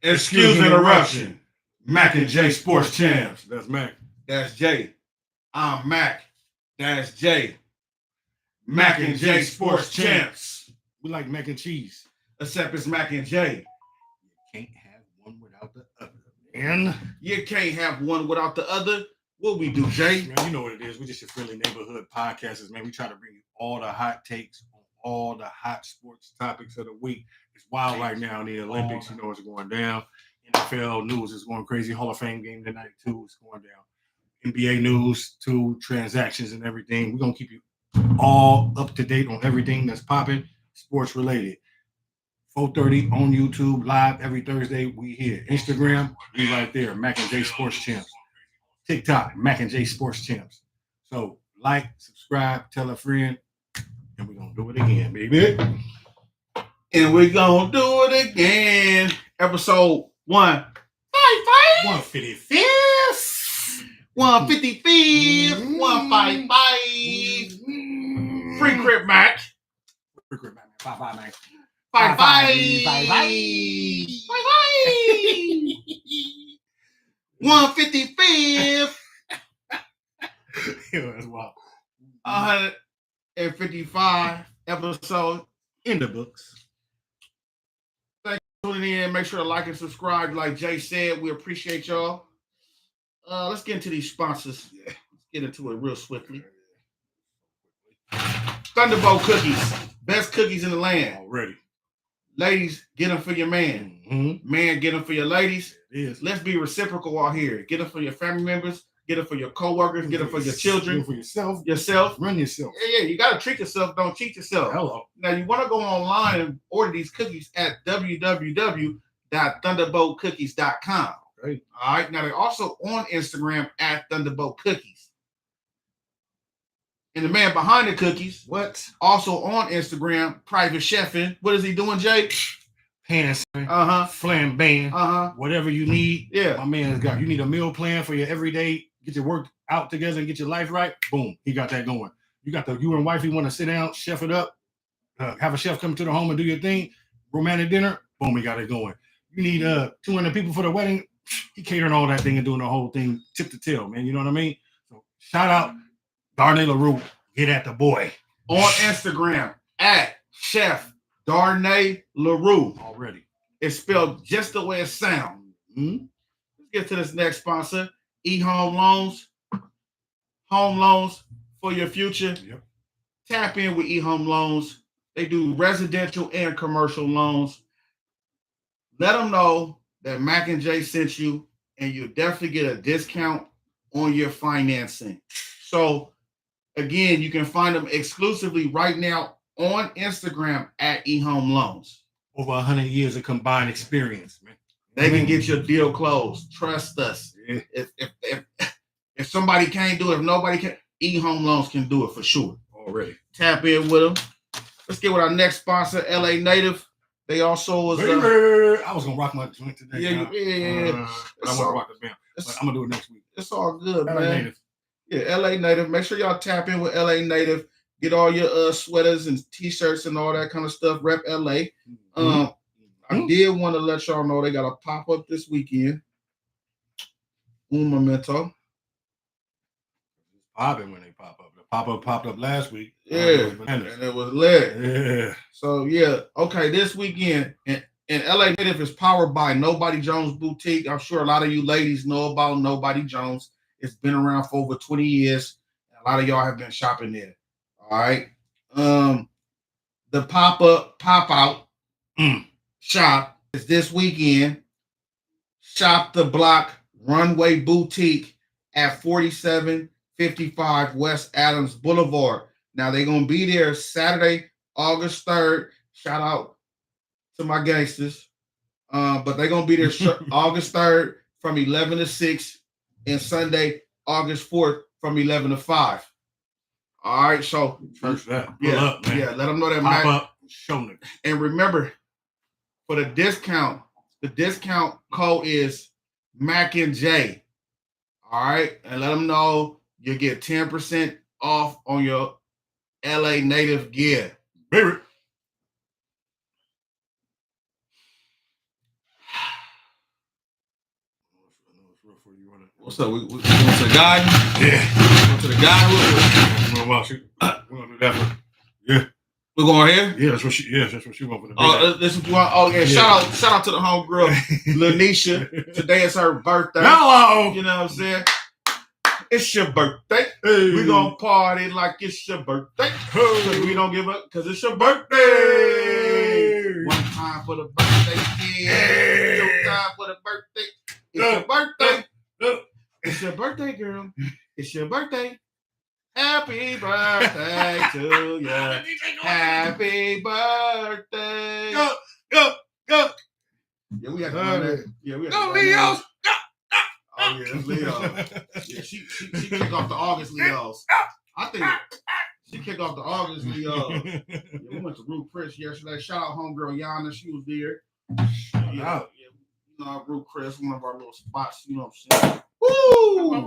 Excuse interruption. Mac and J Sports Champs. That's Mac. That's Jay. I'm Mac. That's Jay. Mac and J Sports Champs. We like mac and cheese. Except it's Mac and J. You can't have one without the other. And you can't have one without the other. What we do, Jay? Man, you know what it is. We just your friendly neighborhood podcasters, man. We try to bring you all the hot takes on all the hot sports topics of the week. It's wild right now in the Olympics. You know what's going down. NFL news is going crazy. Hall of Fame game tonight, too, is going down. NBA news, too, transactions and everything. We're going to keep you all up to date on everything that's popping, sports related. 4:30 on YouTube, live every Thursday. We here. Instagram, we right there. Mac and J Sports Champs. TikTok, Mac and J Sports Champs. So like, subscribe, tell a friend, and we're going to do it again, baby. And we're going to do it again. Episode 155. 155. 155. Free Crip Mac. Free Crip Mac. 55, man. 155. Yeah, that's wild. 155 episode in the books. Thank you for tuning in. Make sure to like and subscribe. Like Jay said, we appreciate y'all. Let's get into these sponsors. Yeah, let's get into it real swiftly. Thunderbolt Cookies. Best cookies in the land. Already. Ladies, get them for your man. Mm-hmm. Man, get them for your ladies. It is. Let's be reciprocal out here. Get them for your family members. Get them for your co-workers. Get them for your children. For yourself. Yourself. Run yourself. Yeah. You got to treat yourself. Don't cheat yourself. Hello. Now, you want to go online and order these cookies at www.thunderboltcookies.com. Great. All right. Now, they're also on Instagram at Thunderbolt Cookies. And the man behind the cookies, also on Instagram, private chefing. What is he doing, Jay? Pants, flambang, whatever you need. Yeah, my man has got. You need a meal plan for your everyday. Get your work out together and get your life right. Boom, he got that going. You and wifey want to sit down, chef it up, have a chef come to the home and do your thing. Romantic dinner. Boom, he got it going. You need 200 people for the wedding. He catering all that thing and doing the whole thing tip to tail, man. You know what I mean? So shout out. Darnay LaRue, get at the boy. On Instagram, at Chef Darnay LaRue. Already. It's spelled just the way it sounds. Mm-hmm. Let's get to this next sponsor, eHome Loans. Home loans for your future. Yep. Tap in with eHome Loans. They do residential and commercial loans. Let them know that Mac and J sent you, and you'll definitely get a discount on your financing. So, again, you can find them exclusively right now on Instagram at eHome Loans. Over 100 years of combined experience, man. They can get your deal closed. Trust us. Yeah. If somebody can't do it, if nobody can, eHome Loans can do it for sure. Already. Tap in with them. Let's get with our next sponsor, LA Native. They also was. I was gonna rock my joint today. Yeah. I want to rock the band. I'm gonna do it next week. It's all good, LA man. Native. Yeah, LA Native. Make sure y'all tap in with LA Native. Get all your sweaters and t-shirts and all that kind of stuff. Rep LA. I did want to let y'all know they got a pop-up this weekend. Un momento. Popping when they pop up. The pop-up popped up last week. Yeah, and it was lit. Yeah. So, yeah. Okay, this weekend, and LA Native is powered by Nobody Jones Boutique. I'm sure a lot of you ladies know about Nobody Jones. It's been around for over 20 years. A lot of y'all have been shopping there. All right. The pop-up, pop-out shop is this weekend. Shop the Block Runway Boutique at 4755 West Adams Boulevard. Now, they're going to be there Saturday, August 3rd. Shout out to my gangsters. But they're going to be there August 3rd from 11 to 6 and Sunday, August 4th from 11 to 5. All right, so first that. Let them know that pop up, show them. And remember, for the discount code is Mac and J. All right, and let them know you get 10% off on your LA Native gear. Baby. What's up? We went to the garden? Yeah. Went to the garden? We're gonna do that one. Yeah. We're going here? Yeah, that's what she want for the this is what you want. Oh, yeah. Shout out to the homegirl, Lanisha. Today is her birthday. Hello. You know what I'm saying? It's your birthday. Hey. We gonna party like it's your birthday. Cause we don't give up because it's your birthday. One time for the birthday, yeah. Two time for the birthday. It's your birthday. It's your birthday, girl. It's your birthday. Happy birthday to you. Happy birthday. Go. Yeah, we had to run that. Yeah, we had to Go, run that. Leos. Oh, yeah, it's Leo. Yeah, she kicked off the August Leos. I think she kicked off the August Leos. Yeah, we went to Ruth Chris yesterday. Shout out homegirl Yana. She was there. Yeah, you know, Ruth Chris, one of our little spots. You know what I'm saying? Woo! I'm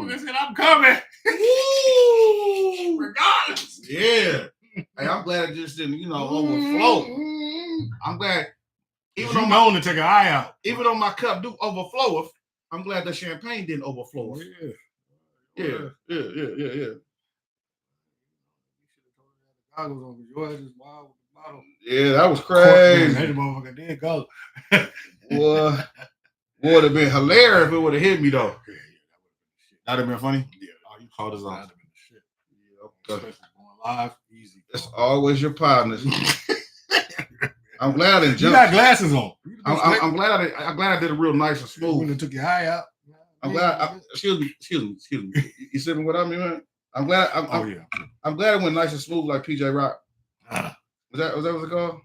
coming. Woo! Regardless. Yeah. Hey, I'm glad it just didn't, overflow. I'm glad. Even though known to take an eye out. Even though my cup do overflow, I'm glad the champagne didn't overflow. Yeah. Goggles on your ass is wild with the bottle. Yeah, that was crazy. That motherfucker did go. Boy, would have been hilarious if it would have hit me though. That'd have been funny. Yeah. Oh, you called us That'd off. have been the shit. Yeah, okay. Especially going live, easy. It's always your partners. I'm glad I didn't You jump. got glasses on. I'm glad I did it real nice and When smooth. it took your eye out. I'm glad. Excuse me. You sitting with me, man? I'm glad. I'm glad it went nice and smooth like PJ Rock. Was that what it called?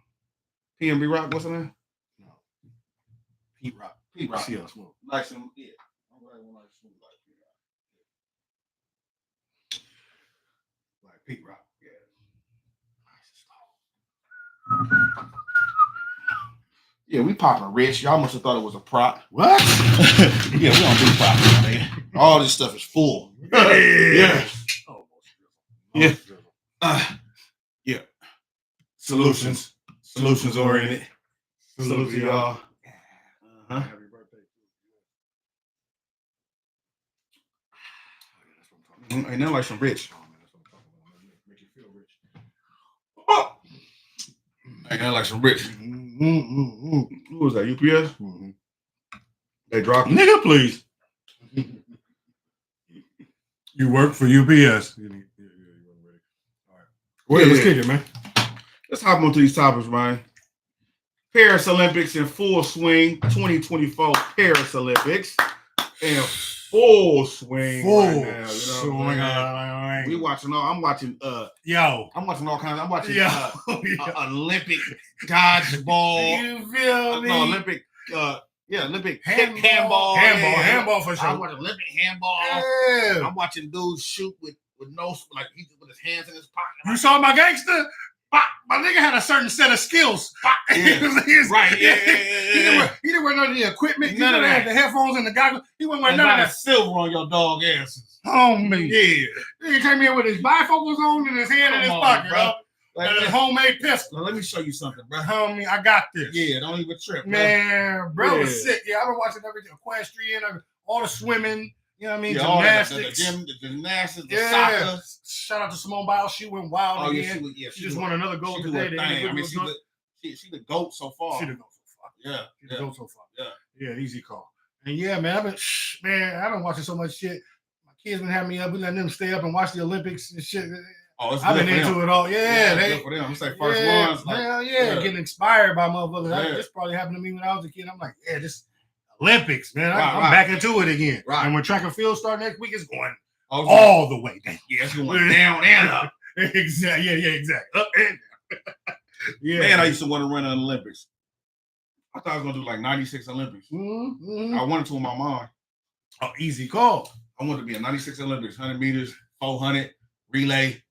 PNB Rock. What's the name? No. Pete Rock. Pete Rock. See how smooth. Nice and yeah. I'm glad it went nice and smooth like Pete Rock. Like Pete Rock. Yeah, we popping rich. Y'all must have thought it was a prop. What? Yeah, we don't do props, man. All this stuff is full. Yeah. Yeah. Yeah. Solutions oriented. Salute to y'all. Uh-huh. Happy birthday. Ain't nothing like some rich. Make you feel rich. Oh. Ain't nothing like some rich. Who was that? UPS? Mm-hmm. They dropped it. Nigga, please. You work for UPS. You weren't ready. All right. Well, let's kick it, man. Let's hop onto these topics, man. Paris Olympics in full swing. 2024 Paris Olympics in full swing right now. You know what I'm saying? We watching all. I'm watching. I'm watching all kinds. I'm watching Olympic dodgeball. You feel me? Olympic. Olympic handball. Handball for sure. I'm watching Olympic handball. Yeah. I'm watching dudes shoot with no, like he with his hands in his pocket. You saw my gangster? My nigga had a certain set of skills. Yeah. Right. Yeah. He didn't wear none of the equipment. None of that. Had the headphones and the goggles. He wasn't wearing None none of of that. silver on your dog asses. Homie. Yeah. He came in with his bifocals on in his hand in his pocket, bro. And his homemade pistol. Let me show you something, bro. Homie, I got this. Yeah, don't even trip, man. Bro was sick. Yeah, I've been watching everything. Equestrian, all the swimming. You know what I mean? Gymnastics. The gymnastics, the soccer. Shout out to Simone Biles. She went wild again. She just won another gold today. She the GOAT so far. She the GOAT so far. Yeah. She the GOAT so far. Yeah, easy call. And yeah, man, I've been watching so much shit. My kids been having me up. We letting them stay up and watch the Olympics and shit. I've been into it all. Yeah, they for them. It's like first ones. Like, hell yeah, getting inspired by motherfuckers. This probably happened to me when I was a kid. I'm like, yeah, this Olympics, man. I'm back into it again. Right. And when track and field start next week, it's going all the way down. Yeah, it's going down and up. Exactly. Yeah, exactly. Up and down. Yeah. Man, I used to want to run an Olympics. I thought I was going to do like 96 Olympics. Mm-hmm. I wanted to in my mind. Oh, easy call. I wanted to be a 96 Olympics, 100 meters, 400, relay.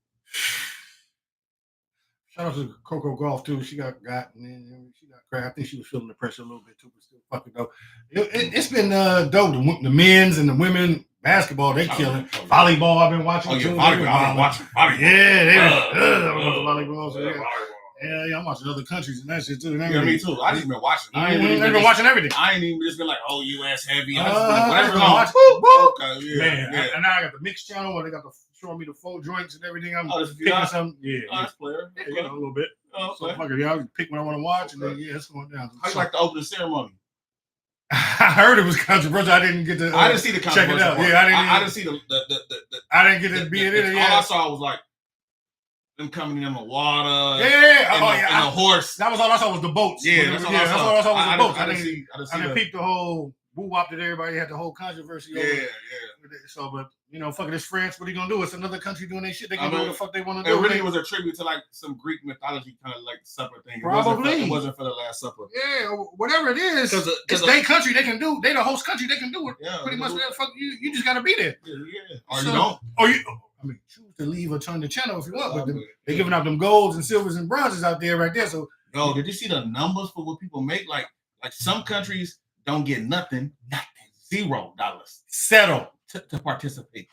Shout out to Coco Golf too. She got and she got cracked. I think she was feeling the pressure a little bit too, but still fucking dope. It's been dope. The men's and the women basketball, they killing. Volleyball, I've been watching too. Volleyball. I've been watching volleyball. Yeah, they volleyball. So Yeah, I'm watching other countries and that shit too. Yeah, me too. I just been watching. I ain't been watching everything. I ain't even just been like, oh, U.S. heavy. I Whatever. just been watching. Okay, yeah. Man, and now I got the mix channel where they got showing me the full joints and everything. I'm this picking something. Yeah, that's player. yeah, a little bit. Oh, So fuck it, yeah, I pick what I want to watch, and then it's going down. How you like the opening ceremony? I heard it was controversial. I didn't get to. I didn't see the check it out. part. Yeah, I didn't see the. I didn't get to be in it. Yeah. All I saw was like them coming in the water. Yeah, and the horse. That was all I saw was the boats. Yeah, that's all I saw was the boats. I didn't peep the whole woo wop that everybody had the whole controversy over. Yeah. So, but fuck it, it's France. What are you gonna do? It's another country doing their shit. They can do what the fuck they want to do. It really was a tribute to like some Greek mythology, kind of like supper thing. Probably it wasn't for the Last Supper. Yeah, whatever it is, it's their country. They can do. They the host country. They can do it. Yeah, pretty much. Fuck you just gotta be there. Yeah. Or you don't. Or you. I mean, choose to leave or turn the channel if you want. But they're giving out them golds and silvers and bronzes out there right there. So, did you see the numbers for what people make? Like some countries don't get nothing. $0 settle to participate.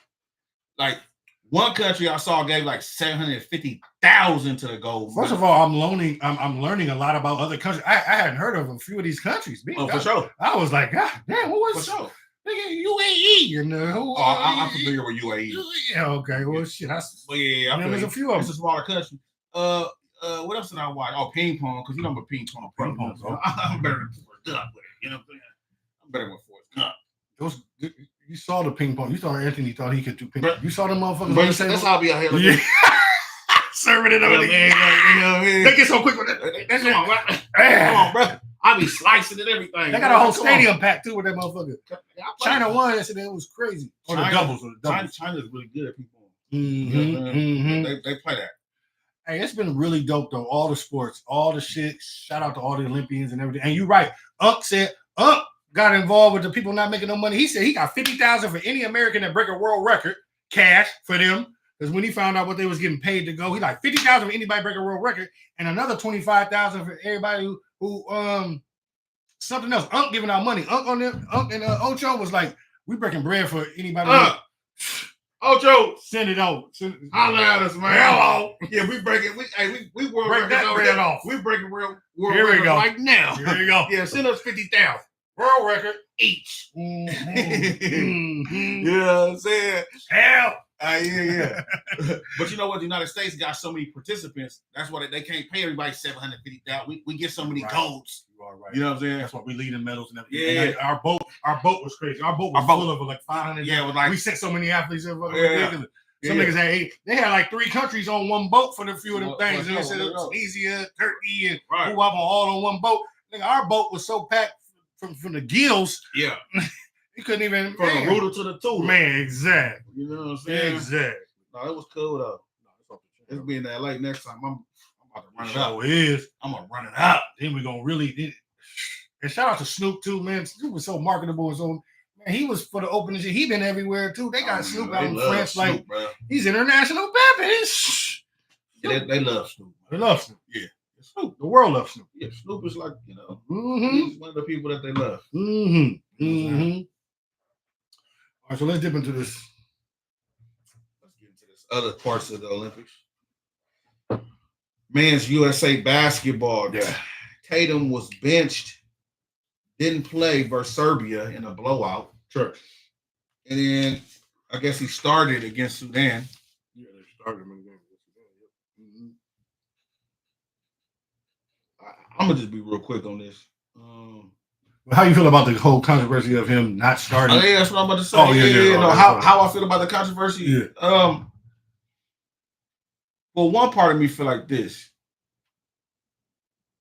Like one country I saw gave like $750,000 to the gold. First of all, I'm learning a lot about other countries. I hadn't heard of a few of these countries. For sure. I was like, God damn, what was for sure? UAE and I'm familiar with UAE. Yeah, okay. Well, shit. There's a few of them. It's a smaller country. What else did I watch? Oh, ping pong, because I'm a ping pong pro. I'm better than Forrest Gump with it. You know what I'm saying? I'm better than Forrest Gump. You saw the ping pong. You thought Anthony thought he could do ping pong. You saw the motherfuckers. But that's how I be out here. Like serving it over there. They get so quick with that. That's come on, bro. I be slicing it everything. They got a whole stadium packed too with that motherfucker. China won yesterday. It was crazy. China's really good at ping pong. They play that. Hey, it's been really dope though. All the sports, all the shit. Shout out to all the Olympians and everything. And you're right. Unc got involved with the people not making no money. He said he got $50,000 for any American that break a world record, cash for them. Because when he found out what they was getting paid to go, he like $50,000 for anybody break a world record, and another $25,000 for everybody who something else. Unc giving out money. Unc and Ocho was like, we breaking bread for anybody. Ocho, send it over. Holla at us, man. Hello. Yeah, we breaking. We world break that bread off. We breaking world Here we record go. right now. Here we go. Yeah, send us 50,000 world record each. Mm-hmm. You know what I'm saying? Hell. Yeah. But you know what? The United States got so many participants. That's why they can't pay everybody $750,000. We get so many golds. You are right. You know what I'm saying? That's why we lead in medals and everything. Yeah. And our boat was crazy. Our boat was full of like 500. Yeah, it was like we sent so many athletes. It was ridiculous. Some niggas had 8. They had like 3 countries on one boat for the few of them things. And they said Tunisia, Turkey, and who up all on one boat. Nigga, our boat was so packed from the gills. Yeah. You couldn't even from the rooter to the tool. Man, exactly. You know what I'm saying? Exactly. No, it was cool though. It's being that late next time. I'm about to run it up. I'm gonna run it up. Then we're gonna really and shout out to Snoop too, man. Snoop was so marketable and so man, he was for the opening shit. He been everywhere too. They got Snoop out in France, Snoop, like bro. He's international baby. Yeah, they love Snoop. They love Snoop. Yeah. Snoop. The world loves Snoop. Yeah, Snoop is like, he's one of the people that they love. All right, so let's dip into this. Let's get into this other parts of the Olympics. Men's USA basketball. Yeah. Tatum was benched, didn't play versus Serbia in a blowout. Sure. And then I guess he started against Sudan. Yeah, they started him in the game against Sudan. I'm gonna just be real quick on this. How you feel about the whole controversy of him not starting? Oh, yeah, that's what I'm about to say. Oh, yeah. No, how I feel about the controversy? Yeah. Well, one part of me feel like this.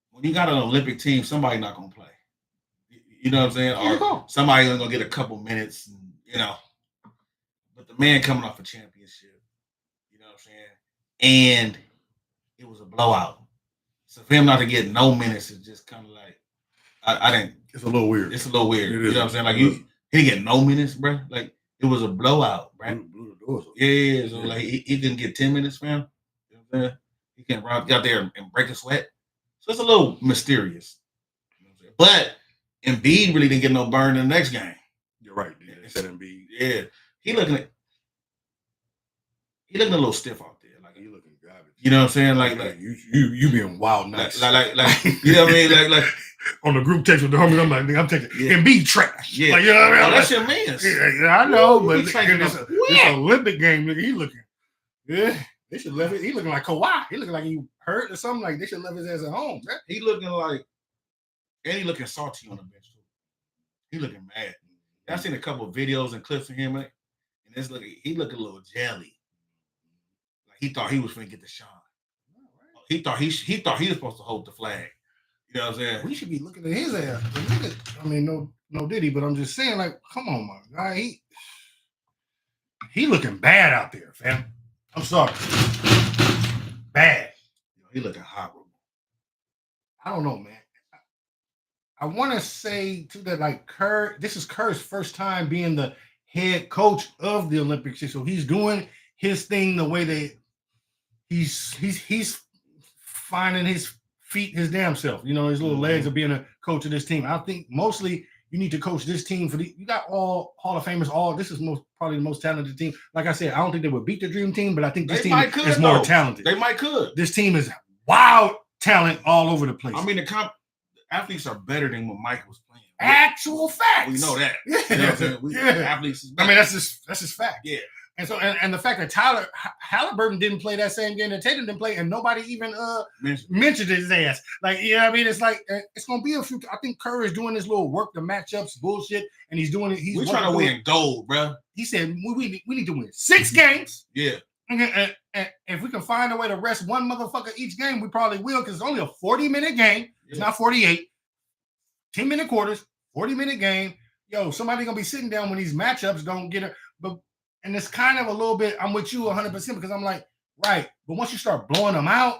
When you got an Olympic team, somebody not gonna play. You know what I'm saying? Or somebody only gonna get a couple minutes, and, But the man coming off a championship, you know what I'm saying? And it was a blowout. So for him not to get no minutes is just kind of like, I didn't. It's a little weird. It's a little weird. You know what I'm saying? Like he didn't get no minutes, bro. Like it was a blowout, bro. Yeah. So like he didn't get 10 minutes, fam. You know what I'm saying? He can't run out there and break a sweat. So it's a little mysterious. You know what I'm saying? But Embiid really didn't get no burn in the next game. You're right. Yeah, they said Embiid. Yeah. He looking a little stiff out there. Like he looking garbage. You know what I'm saying? Like you being wild nice. Like you know what I mean? Like on the group text with the homies, I'm like, nigga, I'm taking Embiid trash. Yeah, like, you know what I mean? That's your man. Yeah, I know, but this Olympic game, nigga, he looking. Yeah, they should left it. He looking like Kawhi. He looking like he hurt or something. Like they should left his ass at home. Man. He looking like, and he looking salty on the bench too. He looking mad. I've seen a couple of videos and clips of him, and it's looking. He looking a little jelly. Like he thought he was gonna get the shine. He thought he was supposed to hold the flag. You know what I'm saying? We should be looking at his ass. I mean, no Diddy, but I'm just saying, like, come on, man. Guy, he looking bad out there, fam. I'm sorry. Bad. He looking horrible. I don't know, man. I want to say too that like Kerr, this is Kerr's first time being the head coach of the Olympics, so he's doing his thing the way that he's finding his feet, his damn self. You know, his little legs of being a coach of this team. I think mostly you need to coach this team you got all Hall of Famers. This is probably the most talented team. Like I said, I don't think they would beat the Dream Team, but I think this team is more talented. They might could. This team is wild talent all over the place. I mean, the athletes are better than when Mike was playing. Actual facts. We know that. Yeah. You know athletes. I mean, that's just fact. Yeah. And so, and the fact that Tyler Halliburton didn't play that same game that Tatum didn't play, and nobody even mentioned his ass. Like, you know what I mean? It's like it's gonna be a few. I think Curry is doing this little work the matchups bullshit, and he's doing it. We're trying to win gold, bro. He said we need to win 6 games. Yeah. And if we can find a way to rest one motherfucker each game, we probably will, because it's only a 40-minute game. Yeah. It's not 48. 10-minute quarters, 40-minute game. Yo, somebody gonna be sitting down when these matchups don't get it. And it's kind of a little bit, I'm with you 100% because I'm like, right. But once you start blowing them out,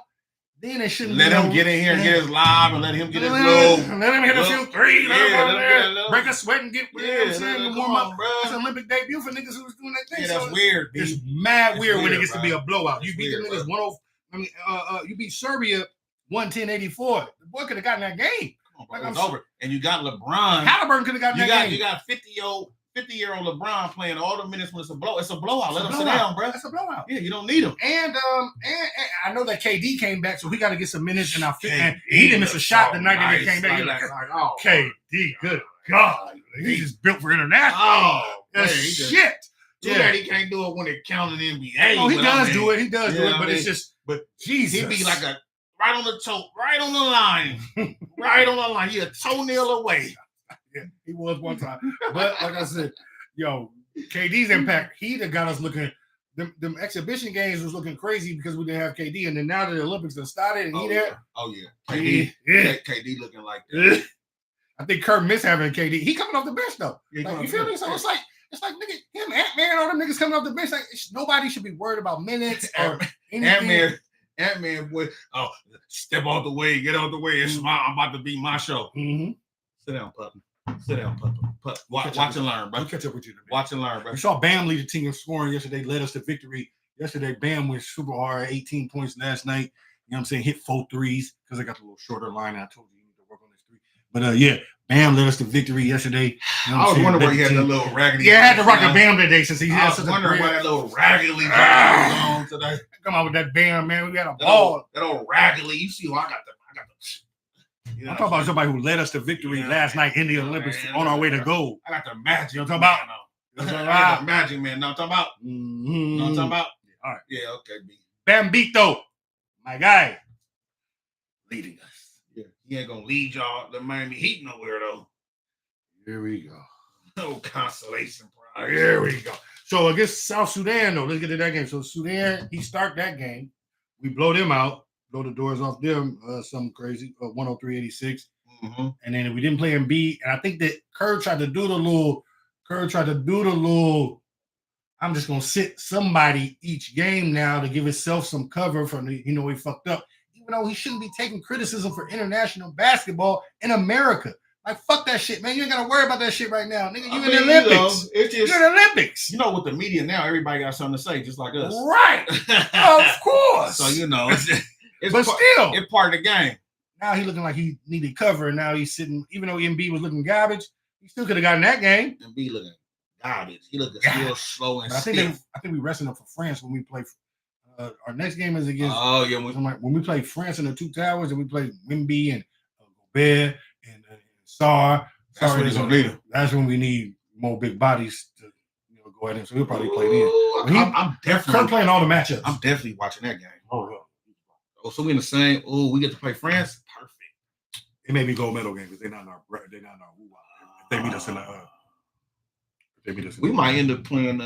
then it shouldn't let him get in here and get his lob and let him get his low. Let him hit a few threes. Let him break a sweat and get, you know what I'm saying, warm up. It's an Olympic debut for niggas who was doing that thing. Yeah, that's weird. It's mad weird when it gets to be a blowout. You beat the niggas 1-0. You beat Serbia 110-84. The boy could have gotten that game. Like it's over. And you got LeBron. Halliburton could have gotten that game. You got 50-year-old LeBron playing all the minutes when it's a blowout. It's a blowout. Let him sit down, bro. It's a blowout. Yeah, you don't need him. And I know that KD came back, so we got to get some minutes in our fit. And he didn't miss a shot the night that he came back. Like, oh, KD, good God. He's just built for international. Oh, shit. Too bad he can't do it when it counted in NBA. Oh, he does do it. He does do it, but it's just, Jesus. He'd be like right on the toe, right on the line. Right on the line. He a toenail away. Yeah, he was one time. But like I said, yo, KD's impact, he that got us looking. Them exhibition games was looking crazy because we didn't have KD, and then now that the Olympics have started and there. Oh yeah. KD looking like that. I think Kerr missed having KD. He coming off the bench though. Yeah, like, you feel me? So it's like nigga, him, Ant-Man, all them niggas coming off the bench. Like nobody should be worried about minutes or anything. Ant-Man, boy, step out the way, get out the way. It's I'm about to be my show. Mm-hmm. Sit down, puppy. Sit down, puppy. Watch and learn, bro. I'll catch up with you. Watch and learn, bro. We saw Bam lead the team in scoring yesterday, led us to victory. Yesterday, Bam went super hard, 18 points last night. You know what I'm saying? Hit 4 threes because I got the little shorter line. I told you need to work on this 3. But yeah, Bam led us to victory yesterday. You know I was wondering why he had that little raggedy. Yeah, I had to rock a Bam today since he had such a wondering why that little raggedy on today. Come on with that Bam, man. We got a ball. That old raggedy. You see, I got the. You know, I'm talking about somebody who led us to victory last night in the Olympics on our way to gold. I got the magic. You know what I'm talking about? I got the magic, man. Know what I'm talking about? Mm-hmm. You know what I'm talking about? All right. Yeah, okay, B. Bambito, my guy, leading us. Yeah. He ain't going to lead y'all to Miami Heat nowhere, though. Here we go. No consolation prize. Here we go. So against South Sudan, though, let's get to that game. So Sudan, he start that game. We blow them out. Blow the doors off them, something crazy, 103-86. Mm-hmm. And then we didn't play Embiid. And I think that Kerr tried to do the little, I'm just going to sit somebody each game now to give himself some cover from the, he fucked up. Even though he shouldn't be taking criticism for international basketball in America. Like, fuck that shit, man. You ain't got to worry about that shit right now. Nigga, you in the Olympics. You're in the Olympics. You know, with the media now, everybody got something to say, just like us. Right. Of course. So, still, it's part of the game. Now he looking like he needed cover, and now he's sitting. Even though Embiid was looking garbage, he still could have gotten that game. Embiid looking garbage. He looking still slow and stiff. I think we resting him for France when we play Our next game is against. Oh yeah, When we play France in the Two Towers, and we play Wimby and Gobert and Sarr. That's when he's gonna need him. That's when we need more big bodies to go at him. So he'll probably play then. I'm definitely playing all the matchups. I'm definitely watching that game. Oh yeah. Oh, so we in the same. Oh, we get to play France. Perfect. It made me gold medal game because they're not in our woo-wah. If they beat us in the we might end up playing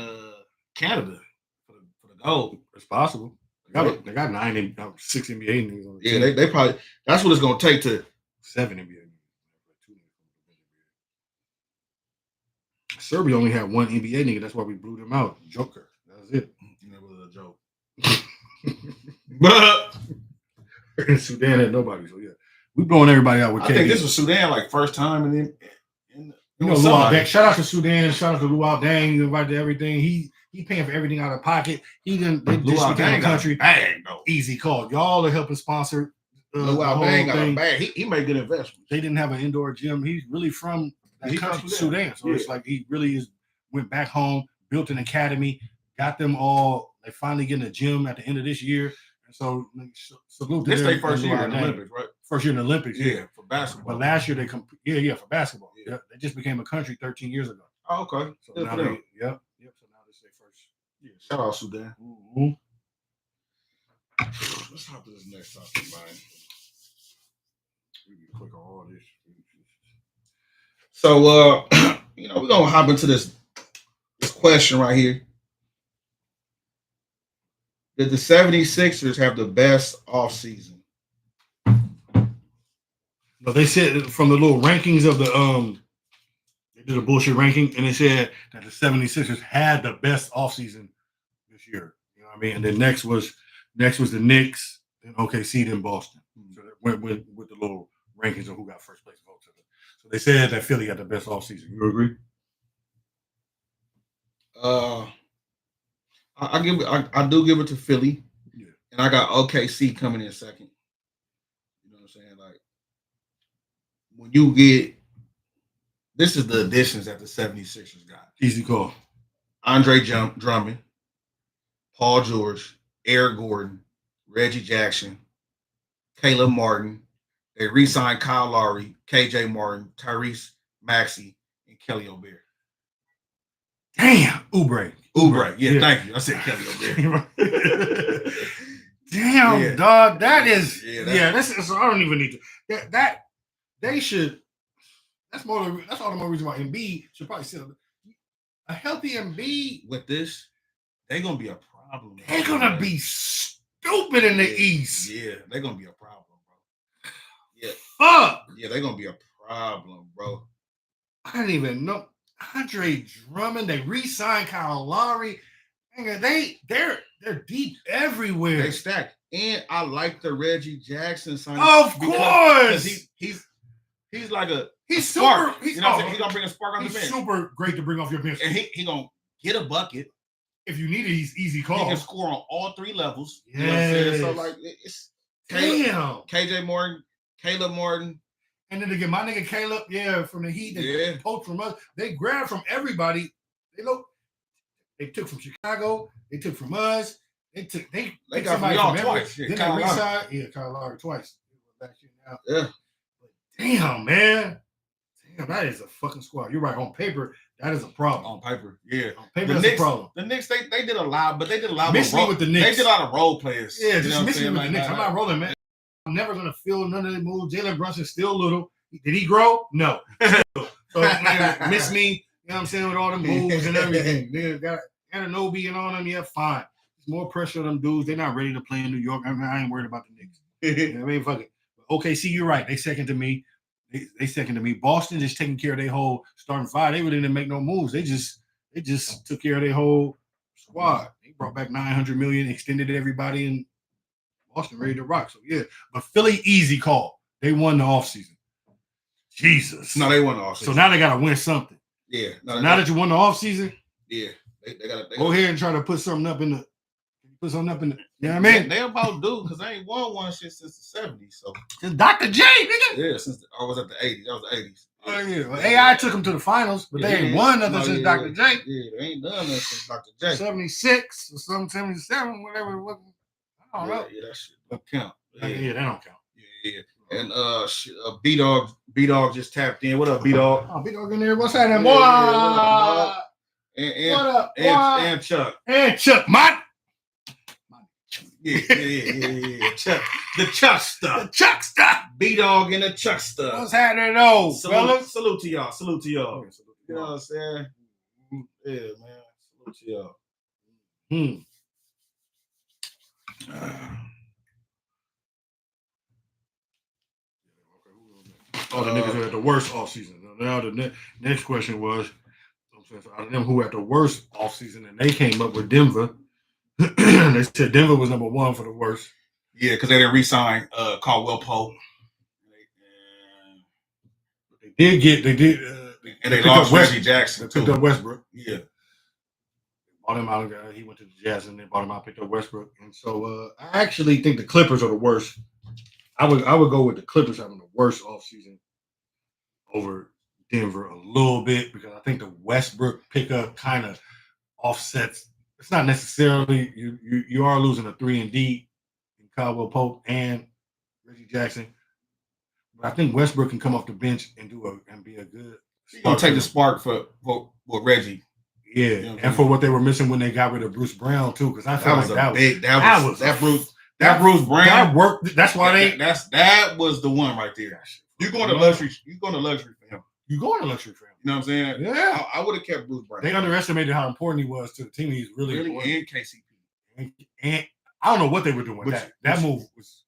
Canada for the gold. It's possible. They got 6 NBA niggas on the team. Yeah, they probably. That's what it's gonna take to 7 NBA. Serbia only had 1 NBA nigga. That's why we blew them out. Joker. That was it. That was a joke. But in Sudan had nobody. So yeah, we blowing everybody out with. I think this was Sudan like first time, and then Luol Deng. Shout out to Sudan. Shout out to Luol Deng. Invited to everything. He paying for everything out of pocket. He didn't. They just became a country. Bang, though. Easy call. Y'all are helping sponsor. Luol Deng got a bag. He made good investments. They didn't have an indoor gym. He's really from that country, Sudan. So it's like he really went back home, built an academy, got them all. They finally getting a gym at the end of this year. And so salute to them. This their first year in the Olympics, right? First year in the Olympics. Yeah, for basketball. But last year they for basketball. Yeah. They just became a country 13 years ago. Oh, okay. So now they, yep. So now this is their first. Yeah. Shout out Sudan. Mm-hmm. Let's hop to this next topic, man. We can click on all this. So we're gonna hop into this question right here. Did the 76ers have the best offseason? No, they said from the little rankings of the they did a bullshit ranking, and they said that the 76ers had the best offseason this year. You know what I mean? And then next was the Knicks, then OKC, then Boston. So that went with the little rankings of who got first place votes. So they said that Philly had the best offseason. You agree? I do give it to Philly. Yeah. And I got OKC coming in second. You know what I'm saying? Like when you get this is the additions that the 76ers got. Easy call. Andre Drummond, Paul George, Eric Gordon, Reggie Jackson, Caleb Martin. They re-signed Kyle Lowry, KJ Martin, Tyrese Maxey, and Kelly Oubre. Damn, Oubre. Yeah, thank you. I said Kelly Oubre. Damn, dog. That is this is I don't even need to that they should that's all the more reason why Embiid should probably sit a healthy Embiid with this, they're gonna be a problem. They're gonna be stupid in the East. Yeah, they're gonna be a problem, bro. Yeah. Fuck. Yeah, they're gonna be a problem, bro. I didn't even know. Andre Drummond, they re-signed Kyle Lowry. They're deep everywhere. They stacked. And I like the Reggie Jackson signing. Of course. He's like he's spark. Super. He's gonna bring a spark on the bench. He's super great to bring off your bench. And he gonna get a bucket. If you need it, he's easy call. He can score on all 3 levels. Yes. You know what I'm saying? So like it's damn. KJ Morton, Caleb Morton. And then to get my nigga Caleb, from the Heat, they poached from us. They grabbed from everybody. They took from Chicago. They took from us. They got from y'all twice. Then they re-signed. Kyle Lowry twice. Yeah. Damn, man. Damn, that is a fucking squad. You're right. On paper, that is a problem. On paper, yeah. On paper, that's a problem. The Knicks, they did a lot, but they did a lot miss me with the Knicks. They did a lot of role players. Yeah, just miss me with the Knicks. I'm not rolling, man. I'm never gonna feel none of the moves. Jalen Brunson's still little. Did he grow? No. So man, miss me. You know what I'm saying, with all the moves and everything. They got Anunoby and all them. Yeah, fine. There's more pressure on them dudes. They're not ready to play in New York. I ain't worried about the Knicks. You know what I mean, fuck it. OKC, you're right. They second to me. They second to me. Boston just taking care of their whole starting 5. They really didn't make no moves. They just took care of their whole squad. They brought back $900 million, extended everybody, and Boston ready to rock. So yeah, but Philly easy call. They won the offseason. Jesus. No, they won the offseason. So now they gotta win something. Yeah. No, so now that you won the offseason, yeah, they gotta go ahead and try to put something up in the. You know what I mean? They about due because they ain't won one shit since the 70s. So since Dr. J, nigga. Yeah, I was at the 80s. That was the 80s. Oh yeah. Well, AI took them to the finals, but they ain't won nothing since Dr. J. Yeah, they ain't done nothing since Dr. J. 76 or something, 77, whatever it was. don't know. Yeah, that shit don't count. Yeah, that don't count. Yeah. And B Dog just tapped in. What up, B Dog? Oh, B Dog in there. What's happening, boy? What up, dog? And Chuck. And Chuck, man. Yeah. Chuck, the Chuckster. B Dog and the Chuckster. What's happening, though, fellas? Salute to y'all. You know Okay, what I'm saying? Yeah, man. Salute to y'all. The niggas who had the worst offseason. Now the next question was, out of them who had the worst offseason, and they came up with Denver. They said Denver was number one for the worst. Yeah, because they didn't re-sign Caldwell Pope. They did. And they lost Reggie Jackson. They picked up Westbrook. Yeah. Bought him out. He went to the Jazz, and they bought him out, picked up Westbrook. And so I actually think the Clippers are the worst. I would go with the Clippers having the worst offseason over Denver a little bit, because I think the Westbrook pickup kind of offsets. It's not necessarily you are losing a 3-and-D in Caldwell Pope and Reggie Jackson, but I think Westbrook can come off the bench and be a good. He's gonna take the spark for Reggie. Yeah, you know, and for what they were missing when they got rid of Bruce Brown too, because I feel that Bruce Brown that worked. That's why that was the one right there. You're going to luxury. You're going to luxury for him. You going to luxury for him. You know what I'm saying? Yeah. I would have kept Bruce Brown. They underestimated how important he was to the team. He's really important. And KCP. And I don't know what they were doing with that. That move was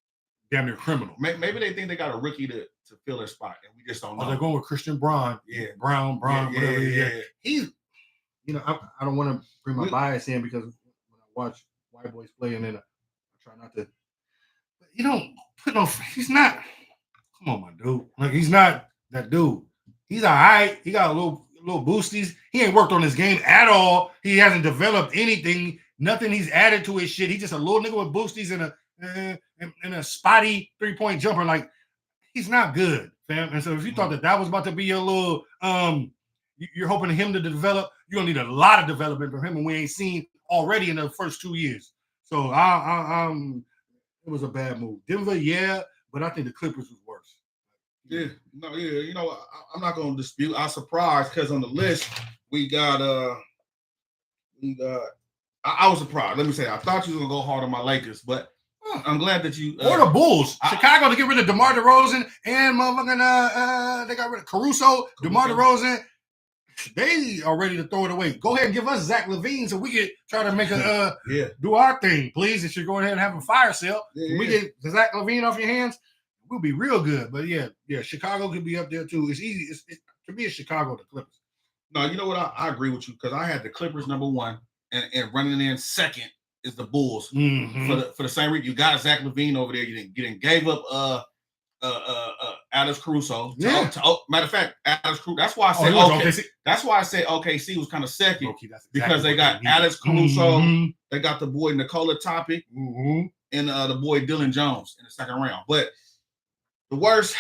damn near criminal. Maybe they think they got a rookie to fill their spot, and we just don't know. Oh, they're going with Christian Braun. Yeah. Brown, whatever. Yeah. He's, I don't want to bring my bias in, because when I watch white boys play, and then I try not to. But you don't put no. He's not. Come on, my dude. Like, he's not that dude. He's all right. He got a little boosties. He ain't worked on his game at all. He hasn't developed anything. Nothing he's added to his shit. He's just a little nigga with boosties and a spotty 3-point jumper. Like, he's not good, fam. And so if you thought that was about to be your little you're hoping him to develop, you're gonna need a lot of development from him, and we ain't seen already in the first 2 years. So it was a bad move. Denver, yeah, but I think the Clippers was worse. Yeah, no, yeah. You know, I'm not gonna dispute. I'm surprised because on the list we got. I was surprised. Let me say, I thought you were gonna go hard on my Lakers, but I'm glad that you. Or the Bulls, Chicago, to get rid of DeMar DeRozan and motherfucking they got rid of Caruso, DeMar DeRozan. They are ready to throw it away. Go ahead and give us Zach LaVine so we can try to make do our thing, please. If you're going ahead and have a fire sale, we get Zach LaVine off your hands, we'll be real good. But yeah, Chicago could be up there too. It's easy. To me, it's Chicago, the Clippers. No, you know what? I agree with you, because I had the Clippers number one, and running in second is the Bulls for the same reason. You got Zach LaVine over there. You didn't gave up Alex Caruso. Matter of fact, Alex Caruso. That's why I said OKC. That's why I said OKC was kind of second, because they got Alex Caruso. They got the boy Nikola Topic and the boy Dylan Jones in the second round. But the worst,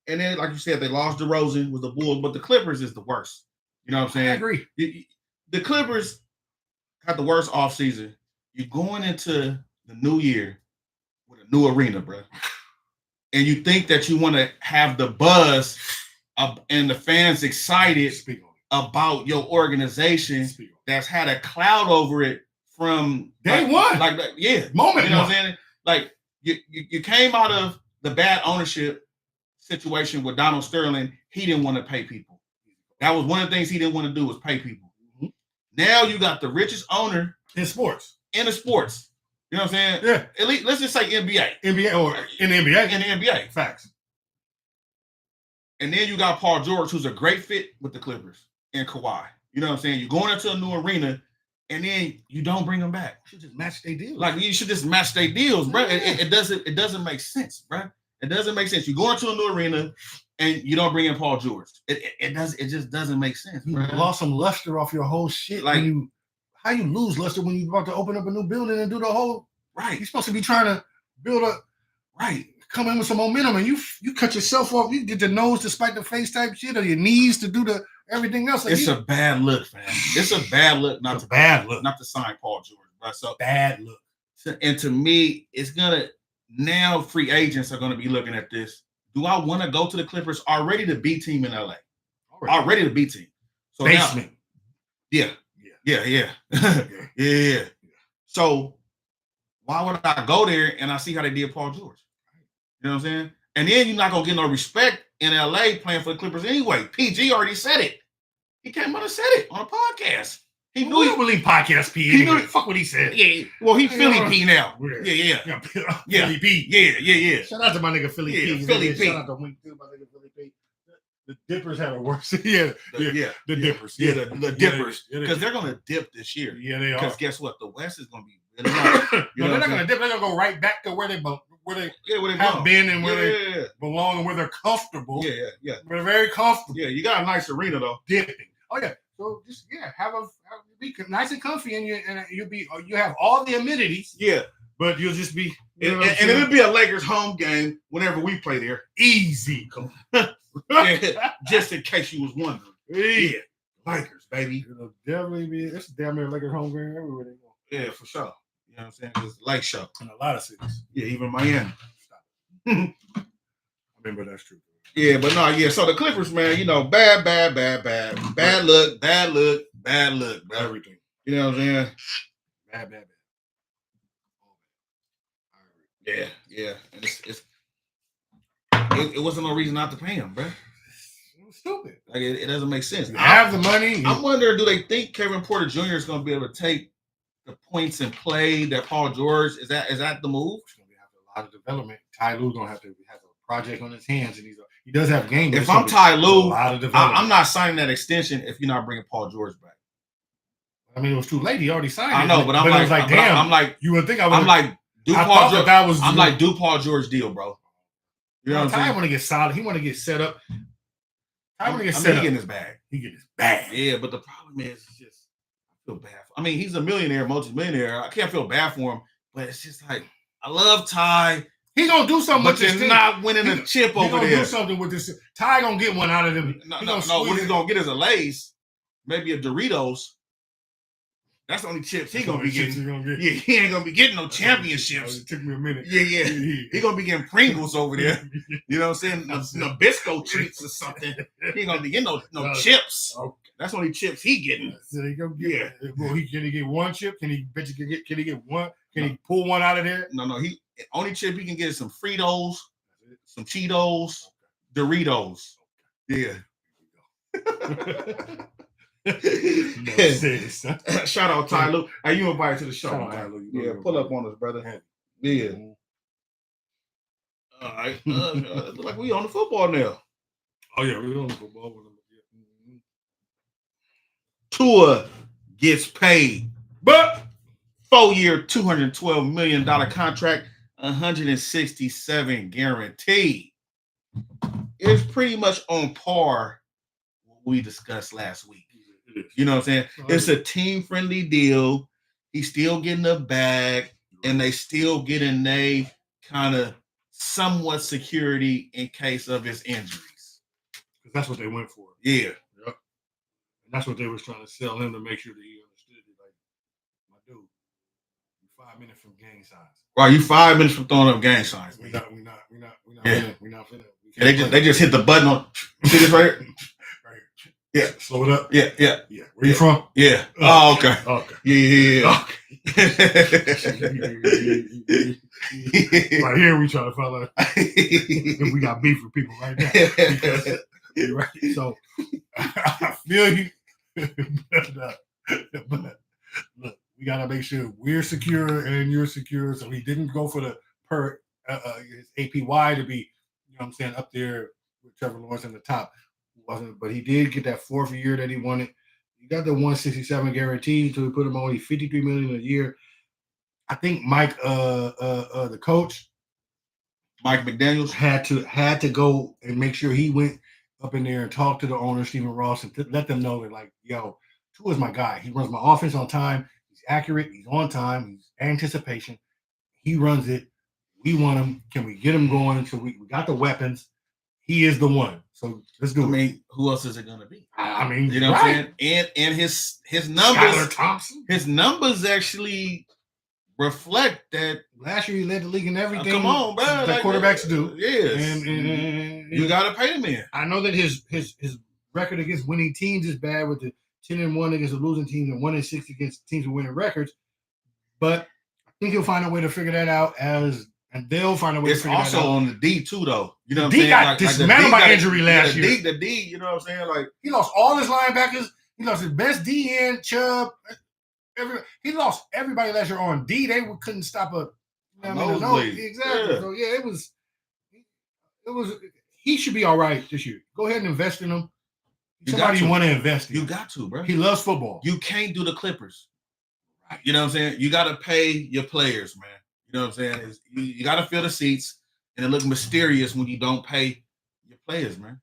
and then like you said, they lost DeRozan with the Bulls, but the Clippers is the worst. You know what I'm saying? I agree. The Clippers had the worst offseason. You're going into the new year with a new arena, bro. And you think that you want to have the buzz and the fans excited about your organization that's had a cloud over it from day one. Moment. You know what I'm saying? Like, you came out of the bad ownership situation with Donald Sterling. He didn't want to pay people. That was one of the things he didn't want to do, was pay people. Now you got the richest owner in sports. You know what I'm saying? Yeah. At least, let's just say NBA. NBA or in the NBA. In the NBA. Facts. And then you got Paul George, who's a great fit with the Clippers, and Kawhi. You know what I'm saying? You're going into a new arena, and then you don't bring them back. You should just match their deals. Like, you should just match their deals, bro. Yeah. It doesn't make sense, bro. It doesn't make sense. You go into a new arena and you don't bring in Paul George. It just doesn't make sense, bro. You lost some luster off your whole shit. Like, how you lose luster when you're about to open up a new building and do the whole right? You're supposed to be trying to build a come in with some momentum, and you cut yourself off. You get the nose despite the face type shit, or your knees to do the everything else. Like, it's a bad look, man. It's a bad look not to sign Paul George, bro. So bad look. And to me, it's gonna now free agents are gonna be looking at this. Do I want to go to the Clippers? Already the B team in LA. Already the B team. So basement. Now, yeah. Yeah. So why would I go there and I see how they did Paul George? You know what I'm saying? And then you're not gonna get no respect in LA playing for the Clippers anyway. PG already said it. He came out and said it on a podcast. He knew he believe podcast P. He knew fuck what he said. Yeah. Well, he Philly P now. Yeah. Philly P. Yeah. Shout out to my nigga Philly P. Philly P. Shout out to Wink too, my nigga Philly P. The Dippers had a worse. The Dippers. The Dippers. Because they're gonna dip this year. Yeah, they are. Because guess what? The West is gonna be really hard. No, they're not gonna dip. They're gonna go right back to where they have have been and where they belong and where they're comfortable. Yeah. They're very comfortable. Yeah, you got a nice arena though. Dipping. Oh yeah. So just be nice and comfy, and you have all the amenities. Yeah, but you'll just be and it'll be a Lakers home game whenever we play there. Easy. Just in case you was wondering. Yeah, Lakers, baby. It'll definitely be. It's damn near Lakers home game everywhere they go. Yeah, for sure. You know what I'm saying? It's a lake show in a lot of cities. Yeah, even Miami. I remember that's true. Yeah, but no, yeah. So the Clippers, man, bad look, bro. Everything. You know what I'm saying? Bad. Yeah. And it wasn't no reason not to pay him, bro. It was stupid. Like it doesn't make sense. You have the money. I wonder, do they think Kevin Porter Jr. is going to be able to take the points and play that Paul George? Is that the move? It's going to have a lot of development. Ty Lue's going to have a project on his hands, and he does have game. If I'm Ty Lue, I'm not signing that extension if you're not bringing Paul George back. I mean, it was too late. He already signed. I know, but I'm like, damn. I'm like, you would think I would. I'm like, do Paul George. I'm like, do Paul George deal, bro. You know what I'm saying? Ty want to get solid. He want to get set up. Ty want to get set up. He getting his bag. Yeah, but the problem is, I feel bad. He's a millionaire, multi-millionaire. I can't feel bad for him, but it's just like, I love Ty. He gonna do something with this. But not winning a chip over there. He gonna do something with this. Ty gonna get one out of them. No. What he's gonna get is a Lay's, maybe a Doritos. That's the only chips he gonna be getting. Yeah, he ain't gonna be getting no championships. It took me a minute. Yeah. He gonna be getting Pringles over there. You know what I'm saying? Nabisco treats or something. He ain't gonna be getting no chips. Okay. That's the only chips he getting. So he gonna get. Well, can he get one chip? Can he get one? Can he pull one out of there? No. He only chip he can get is some Fritos, some Cheetos, Doritos. Yeah. Shout out Ty Lue. Hey, you invited to the show, man. Yeah, pull up on us, brother. Yeah. All right. Look like we on the football now. Oh yeah, we're on the football. Tua gets paid, but 4-year, $212 million contract, 167 guaranteed. It's pretty much on par with what we discussed last week. You know what I'm saying? It's a team-friendly deal. He's still getting a bag, and they still getting a kind of somewhat security in case of his injuries. Because that's what they went for. Yeah. Yep. And that's what they was trying to sell him to make sure that he understood it. Like, my dude, you're 5 minutes from gang signs. Right, you 5 minutes from throwing up gang signs. We're not finna. They just hit the button on. See this right here? Yeah. Slow it up. Yeah. Where you from? Yeah. Oh, okay. Yeah. Okay. Right here, we try to find out if we got beef with people right now. Because, right? So, I feel you. but look, we got to make sure we're secure and you're secure. So, he didn't go for the his APY to be, you know what I'm saying, up there with Trevor Lawrence in the top. Wasn't, but he did get that 4th year that he wanted. He got the 167 guarantee, so we put him only $53 million a year. I think Mike, the coach, Mike McDaniels, had to go and make sure he went up in there and talked to the owner, Stephen Ross, and let them know that, like, yo, Tua is my guy. He runs my offense on time. He's accurate. He's on time. He's anticipation. He runs it. We want him. Can we get him going? So we got the weapons. He is the one. So let's do it. I mean, who else is it going to be? I mean, you know what I'm saying? And his numbers, Skylar Thompson. His numbers actually reflect that. Last year he led the league in everything. Come on, bro. The quarterbacks do. Yes. And you got to pay them in. I know that his record against winning teams is bad with the 10-1 against the losing teams and 1-6 against teams with winning records. But I think he'll find a way to figure that out and they'll find a way to figure that out. It's also on the D too, though. You know what I'm saying? Got dismantled by injury last year. The D, you know what I'm saying? Like he lost all his linebackers. He lost his best D end, Chubb. He lost everybody last year on D. They couldn't stop a nosebleed. Exactly. Yeah. So yeah, it was. He should be all right this year. Go ahead and invest in him. Somebody you want to invest in. You got to, bro. He loves football. You can't do the Clippers. You know what I'm saying? You got to pay your players, man. You know what I'm saying? You got to fill the seats, and it looks mysterious when you don't pay your players, man.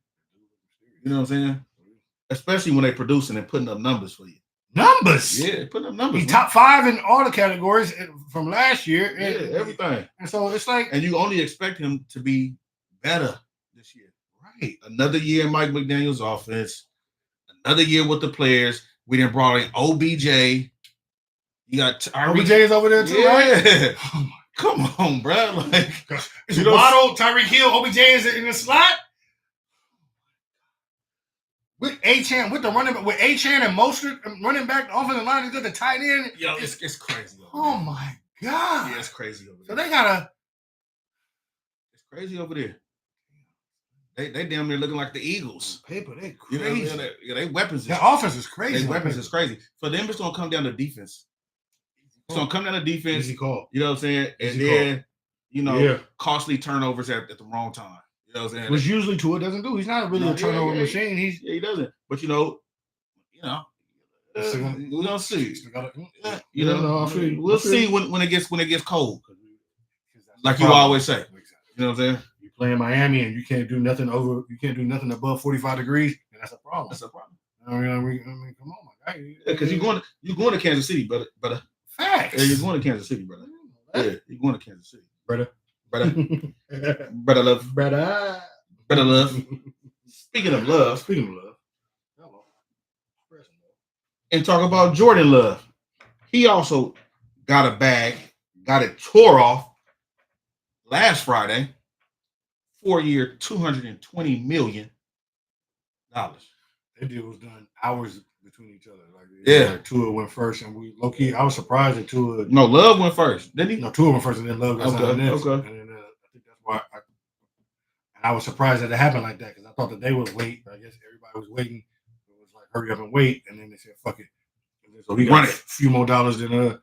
You know what I'm saying? Especially when they're producing and putting up numbers for you. Numbers? Yeah, putting up numbers. He's top 5 in all the categories from last year. Yeah, everything. And so it's like... And you only expect him to be better this year. Right. Another year in Mike McDaniel's offense. Another year with the players. We done brought in OBJ. You got... OBJ is over there too, right? Oh my, come on, bro. Like, it's Waddle, Tyreek Hill, OBJ is in the slot. With Achane, with the running back, with Achane and Mostert running back, the offensive line is good. The tight end, yo, it's crazy. Oh my god, yeah, it's crazy over there. So they gotta. It's crazy over there. They damn near looking like the Eagles. Paper, they crazy. You know, they weapons. Their offense is crazy. Their weapons is crazy. For them, it's gonna come down to defense. It's gonna come down to defense. Easy call. You know what I'm saying? And then, you know, costly turnovers at the wrong time. You know what I'm saying? Which usually Tua doesn't do. He's not really a turnover machine. He doesn't. But we're gonna see. We'll see when it gets cold. Like you always say. You know what I'm saying? You play in Miami and you can't do nothing above 45 degrees, and that's a problem. That's a problem. I mean, come on, my guy. Because you're going to Kansas City, brother. Facts. Yeah, you're going to Kansas City, brother. Yeah, you're going to Kansas City, brother. Brother love. Speaking of love. Hello. And talk about Jordan Love. He also got a bag, got it tore off last Friday. 4-year, $220 million. That deal was done hours between each other. Like Tua went first, and we low key. I was surprised that Tua. No, Love went first, didn't he? No, Tua went first, and then Love got signed next. Okay. And then I think that's why I was surprised that it happened like that because I thought that they would wait. But I guess everybody was waiting. It was like hurry up and wait, and then they said fuck it. So he got a few more dollars than the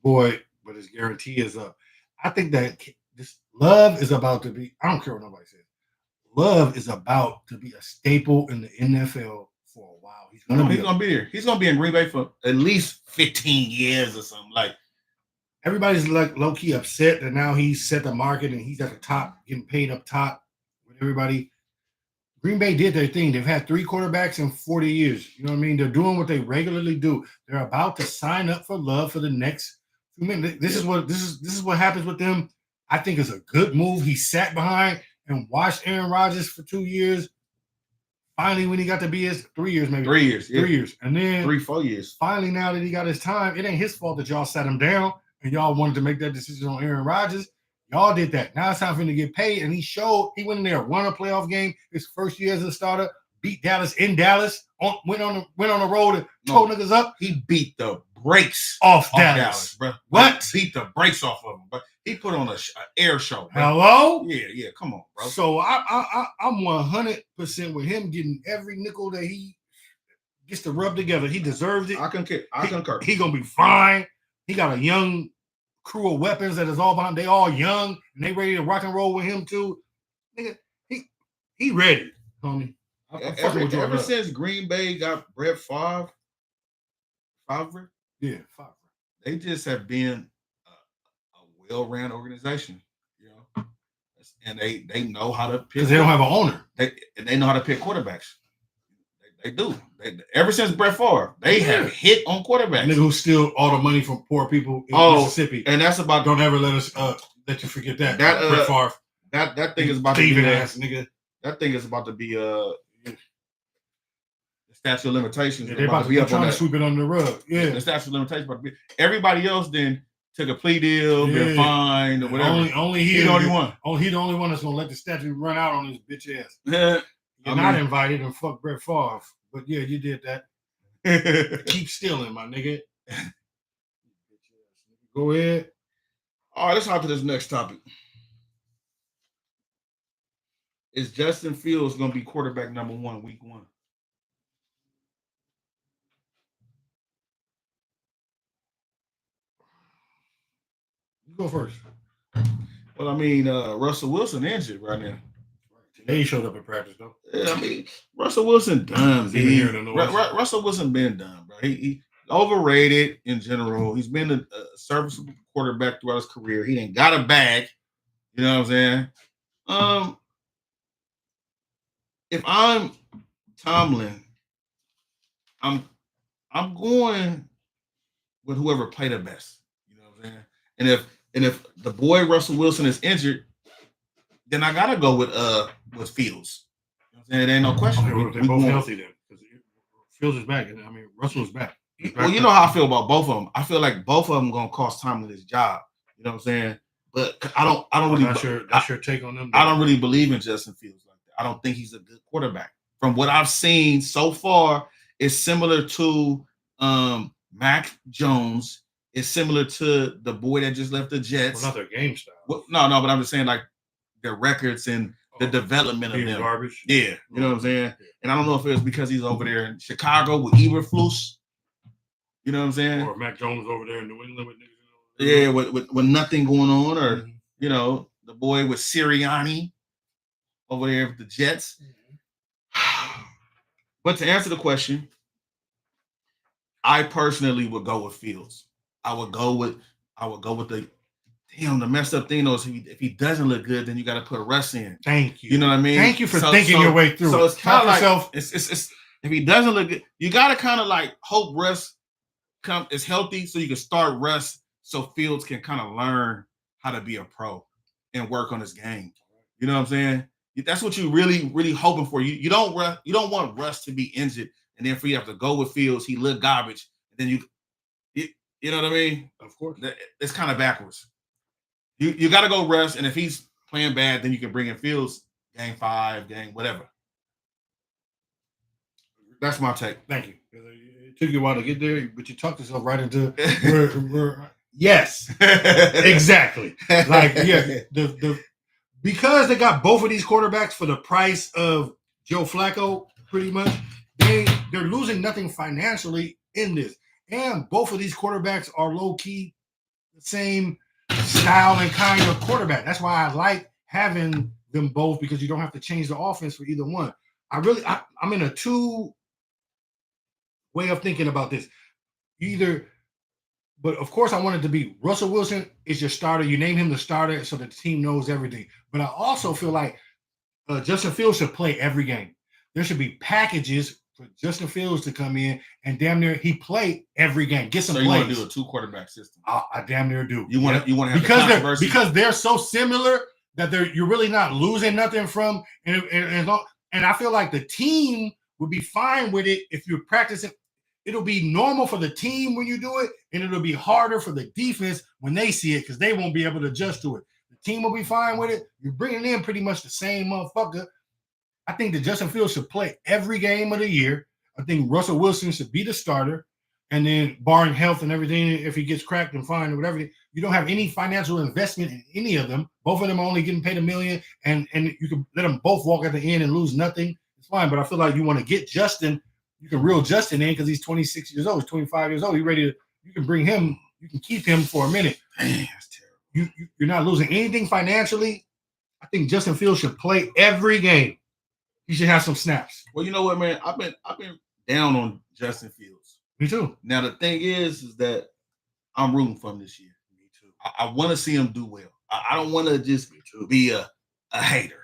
boy, but his guarantee is up. I think that this Love is about to be. I don't care what nobody says. Love is about to be a staple in the NFL for a while. He's gonna be here. He's gonna be in Green Bay for at least 15 years or something. Like everybody's like low key upset that now he's set the market and he's at the top, getting paid up top with everybody. Green Bay did their thing. They've had 3 quarterbacks in 40 years. You know what I mean? They're doing what they regularly do. They're about to sign up for Love for the next few minutes. This is what happens with them. I think it's a good move. He sat behind and watched Aaron Rodgers for 2 years. Finally, when he got to be his 3 years, maybe 3 years, 3 years, and then 3-4 years. Finally, now that he got his time, it ain't his fault that y'all sat him down and y'all wanted to make that decision on Aaron Rodgers. Y'all did that. Now it's time for him to get paid, and he showed. He went in there, won a playoff game his first year as a starter, beat Dallas in Dallas, went on the road and tore niggas up. He beat the brakes off Dallas, bro. What? Beat the brakes off of him, but he put on an air show. Bro. Hello? Yeah. Come on, bro. So I'm 100% with him getting every nickel that he gets to rub together. He deserves it. I concur. He gonna be fine. He got a young crew of weapons that is all behind. They all young and they ready to rock and roll with him too. Nigga, he ready, homie. Ever since Green Bay got Brett Favre, Favre, they just have been a well-ran organization, you know, and they know how to pick. Because they don't have an owner. They know how to pick quarterbacks. They do. Ever since Brett Favre, they have hit on quarterbacks. Nigga who steal all the money from poor people in Mississippi. And that's about. Don't ever let you forget that. Brett Favre. That thing is about to be ass nigga. That thing is about to be the statute of limitations. Yeah, they're about to be up on that. Sweep it under the rug. Yeah, the statute of limitations about to be. Everybody else then took a plea deal, been fined or whatever. Only He the only one. Oh, he the only one that's gonna let the statute run out on his bitch ass. Yeah. You're not invited and fuck Brett Favre. But yeah, you did that. Keep stealing, my nigga. Go ahead. All right, let's hop to this next topic. Is Justin Fields going to be quarterback number 1 week 1? You go first. Well, I mean, Russell Wilson injured right now. He showed up at practice, though. Yeah, I mean, Russell Wilson done. Russell Wilson been done, bro. He overrated in general. He's been a serviceable quarterback throughout his career. He didn't got a bag. You know what I'm saying? If I'm Tomlin, I'm going with whoever played the best. You know what I'm saying? And if the boy Russell Wilson is injured, then I gotta go with Fields. You know what I'm saying? It ain't no question. Okay, they're both healthy then. Fields is back. I mean, Russell is back. Well, you know how I feel about both of them. I feel like both of them gonna cost Tomlin his job. You know what I'm saying? But I don't really. That's your take on them. I don't really believe in Justin Fields like that. I don't think he's a good quarterback. From what I've seen so far, it's similar to Mac Jones. It's similar to the boy that just left the Jets. Well, not their game style. Well, no, but I'm just saying like their records and the development of them. Garbage. Yeah, you know what I'm saying? Yeah. And I don't know if it was because he's over there in Chicago with Eberflus. You know what I'm saying? Or Mac Jones over there in New England with niggas. Yeah, with nothing going on, or you know, the boy with Sirianni over there with the Jets. But to answer the question, I personally would go with Fields. I would go with the messed up thing though is if he doesn't look good, then you got to put Russ in. Thank you. You know what I mean? Thank you for thinking your way through. So it's kind of like it's if he doesn't look good, you got to kind of like hope Russ is healthy so you can start Russ so Fields can kind of learn how to be a pro and work on his game. You know what I'm saying? That's what you really hoping for. You don't want Russ to be injured and then for you to have to go with Fields. He look garbage, and then you know what I mean? Of course, it's kind of backwards. You got to go Russ, and if he's playing bad, then you can bring in Fields game 5, game whatever. That's my take. Thank you. It took you a while to get there, but you talked yourself right into yes, exactly. Like yeah, because they got both of these quarterbacks for the price of Joe Flacco, pretty much, they're losing nothing financially in this. And both of these quarterbacks are low-key the same style and kind of quarterback. That's why I like having them both because you don't have to change the offense for either one. I'm in a two way of thinking about this. But of course I want it to be Russell Wilson is your starter. You name him the starter so the team knows everything. But I also feel like Justin Fields should play every game. There should be packages for Justin Fields to come in and damn near he play every game. Get some plays. So you want to do a 2 quarterback system? I damn near do. You want to have because they're so similar that you're really not losing nothing from. And I feel like the team would be fine with it if you're practicing. It'll be normal for the team when you do it, and it'll be harder for the defense when they see it because they won't be able to adjust to it. The team will be fine with it. You're bringing in pretty much the same motherfucker. I think that Justin Fields should play every game of the year. I think Russell Wilson should be the starter. And then barring health and everything, if he gets cracked and fine or whatever, you don't have any financial investment in any of them. Both of them are only getting paid $1 million, and you can let them both walk at the end and lose nothing. It's fine. But I feel like you want to get Justin. You can reel Justin in because he's 26 years old. He's 25 years old. He's ready to. You can bring him. You can keep him for a minute. Damn, that's terrible. You're not losing anything financially. I think Justin Fields should play every game. He should have some snaps. Well, you know what, man? I've been down on Justin Fields. Me too. Now the thing is that I'm rooting for him this year. Me too. I want to see him do well. I don't want to just be a hater.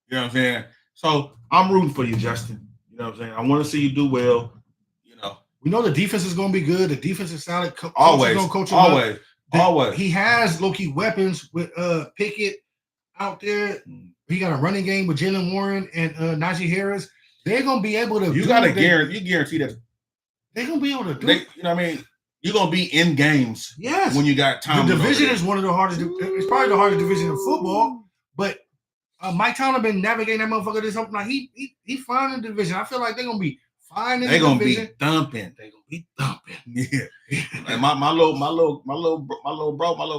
You know what I'm saying? So I'm rooting for you, Justin. You know what I'm saying? I want to see you do well. You know, we know the defense is going to be good. The defense is solid. Always. He has low-key weapons with Pickett out there. He got a running game with Jalen Warren and Najee Harris. They're going to be able to. You got to guarantee that they're going to be able to do it. You know what I mean? You're gonna be in games Yes. when you got time. The division is one of the hardest. It's probably the hardest division in football. But Mike Tomlin been navigating that motherfucker this something like he fine in the division. I feel like they're gonna be fine in the division. They're gonna be thumping. They're gonna be thumping. Yeah. Like my little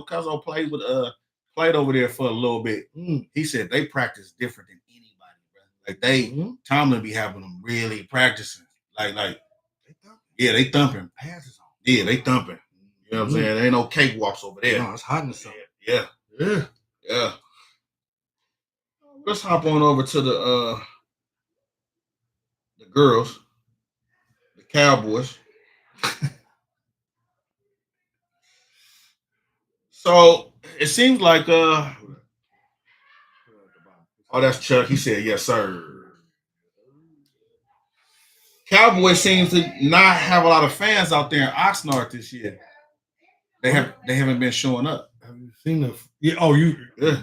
cousin played over there for a little bit. He said they practice different than anybody, bro. Like Tomlin be having them really practicing. Like they thumping. Passes on. Yeah, they thumping. You know what I'm saying? There ain't no cakewalks over there. No, it's hot in the sun. Yeah. Let's hop on over to the girls, the Cowboys. So it seems like oh, that's Chuck. He said yes, sir. Cowboys seems to not have a lot of fans out there in Oxnard this year. They haven't been showing up. Have you seen the?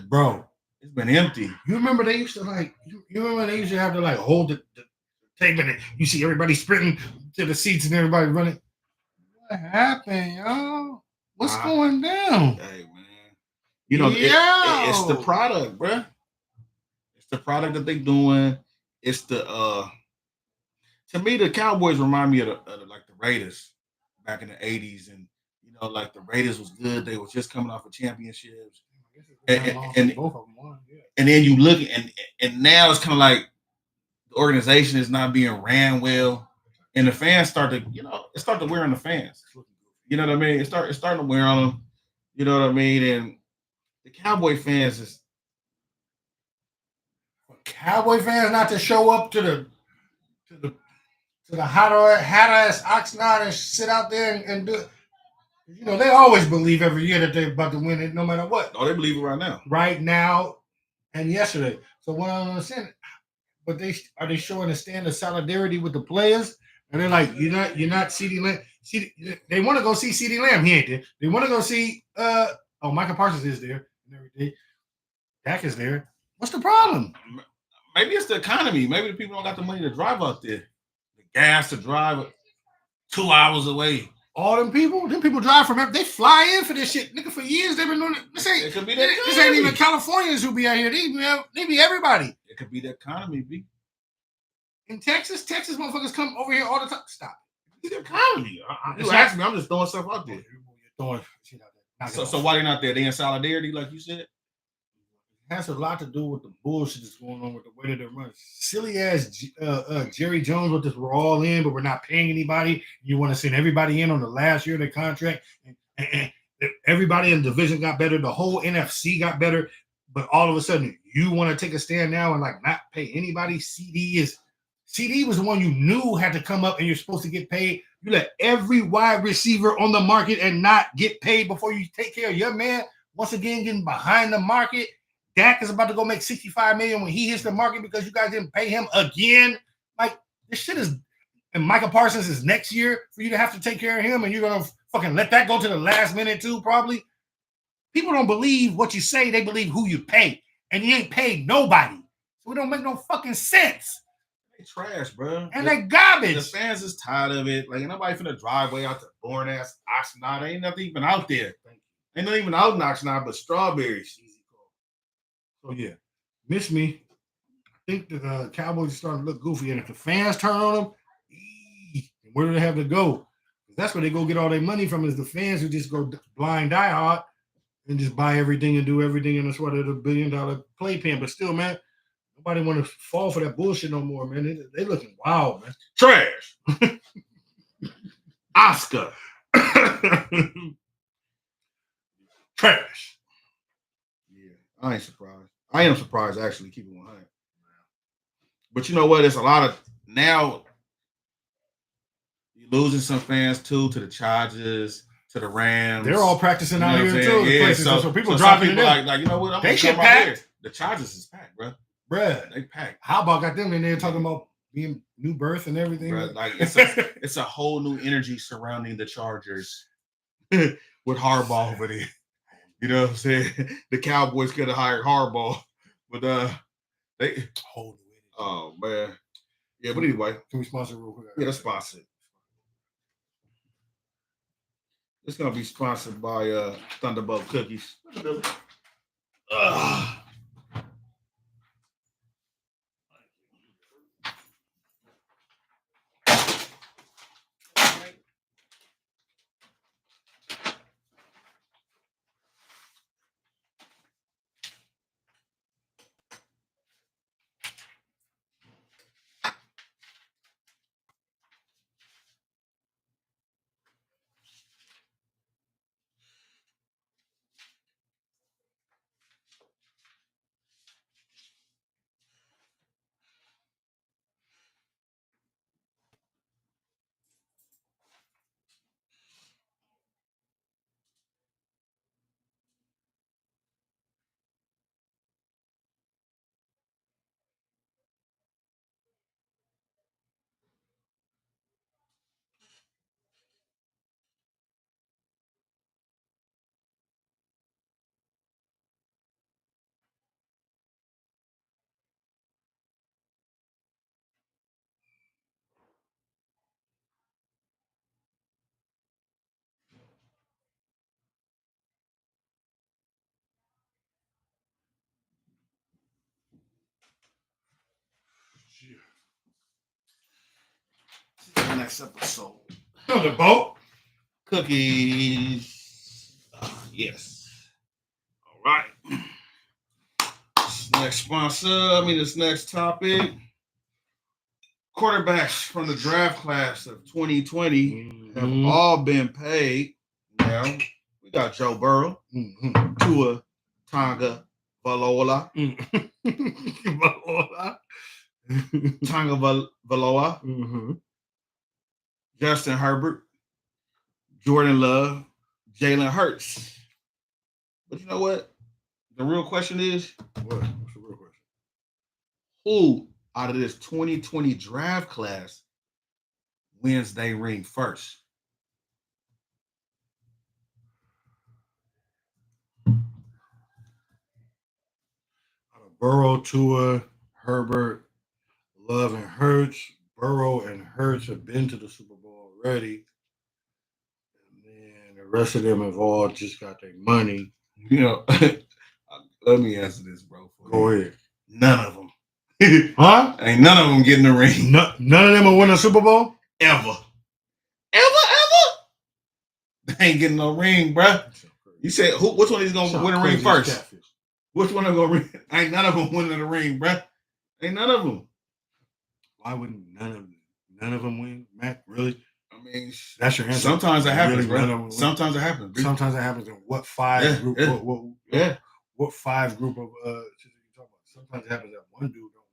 Bro. It's been empty. You remember they used to you remember they used to have to hold the tape and you see everybody sprinting to the seats and everybody running. What happened, y'all? What's going down? Hey man, it's the product, bro. It's the product that they're doing. It's the to me the Cowboys remind me of the Raiders back in the 80s, and like the Raiders was good. They was just coming off of championships. And both of them won, and then you look and now it's kind of like the organization is not being ran well, and the fans start to wear on the fans. You know what I mean? It's starting to wear on them. You know what I mean? And the Cowboy fans not to show up to the hot ass Oxnard and sit out there and do it. They always believe every year that they're about to win it, no matter what. Oh, they believe it right now. Right now and yesterday. So what I don't understand, but are they showing a stand of solidarity with the players? And they're like, you're not CeeDee Lamb. They want to go see CeeDee Lamb. He ain't there. They want to go see Micah Parsons is there and everything. Dak is there. What's the problem? Maybe it's the economy. Maybe the people don't got the money to drive out there. The gas to drive 2 hours away. All them people drive from they fly in for this shit. Nigga, for years they've been doing it. This ain't even Californians who be out here. They be everybody. It could be the economy, B. In Texas motherfuckers come over here all the time. Stop. It's the economy. You ask me, I'm just throwing stuff out there. So why they not there? They in solidarity, like you said? It has a lot to do with the bullshit that's going on with the way that they're running. Silly ass Jerry Jones with this, we're all in, but we're not paying anybody. You want to send everybody in on the last year of their contract. And everybody in the division got better. The whole NFC got better. But all of a sudden, you want to take a stand now and not pay anybody. CD was the one you knew had to come up and you're supposed to get paid. You let every wide receiver on the market and not get paid before you take care of your man. Once again, getting behind the market. Dak is about to go make $65 million when he hits the market because you guys didn't pay him again. Like, this shit is, and Micah Parsons is next year for you to have to take care of him, and you're gonna fucking let that go to the last minute too, probably. People don't believe what you say, they believe who you pay. And you ain't paid nobody. So it don't make no fucking sense. They trash, bro. And they garbage. The fans is tired of it. Like, ain't nobody finna drive way out to boring ass Oxnard. Ain't nothing even out there. Ain't nothing even out in Oxnard but strawberries. So yeah, miss me. I think the Cowboys are starting to look goofy, and if the fans turn on them, where do they have to go? That's where they go get all their money from. Is the fans who just go blind die hard and just buy everything and do everything, and that's why they're the $1 billion playpen. But still, man, nobody want to fall for that bullshit no more, man. They looking wild, man. Trash. Oscar. Trash. Yeah, I ain't surprised. I am surprised, actually, keep it 100. But you know what? It's a lot of now. You're losing some fans too to the Chargers, to the Rams. They're all practicing out here too. Yeah, so people driving in. Like you know what? They shit packed. The Chargers is packed, bro. Bruh, they packed. How about got them in there talking about being new birth and everything? Bruh, like it's a whole new energy surrounding the Chargers with Harbaugh over there. You know what I'm saying? The Cowboys could have hired Harbaugh, but they hold it. Oh man, yeah. But anyway, can we sponsor real quick? Yeah, let's sponsor it. It's gonna be sponsored by Thunderbolt Cookies. Ugh. Next episode. Thunderbolt Cookies. Yes. All right. This next topic. Quarterbacks from the draft class of 2020 have all been paid. Now, we got Joe Burrow, Tua Tonga Valola, Tonga Valoa, Justin Herbert, Jordan Love, Jalen Hurts. But you know what? The real question is, what? What's the real question? Who out of this 2020 draft class wins they ring first? Burrow, Tua, Herbert, Love, and Hurts. Burrow and Hurts have been to the Super Bowl already. And then the rest of them have all just got their money. You know, let me answer this, bro. Go ahead. None of them. Huh? Ain't none of them getting the ring. None of them will win a Super Bowl? Ever. They ain't getting no ring, bro. You said which one is gonna win a ring first? Catfish. Which one are gonna win? Ain't none of them winning the ring, bro. Ain't none of them. Why wouldn't none of them win, Matt? Really? I mean, that's your answer. Sometimes it happens, bro. Sometimes it happens. Bro. Sometimes it happens in what five group? Yeah. What five group of sometimes it happens that one dude don't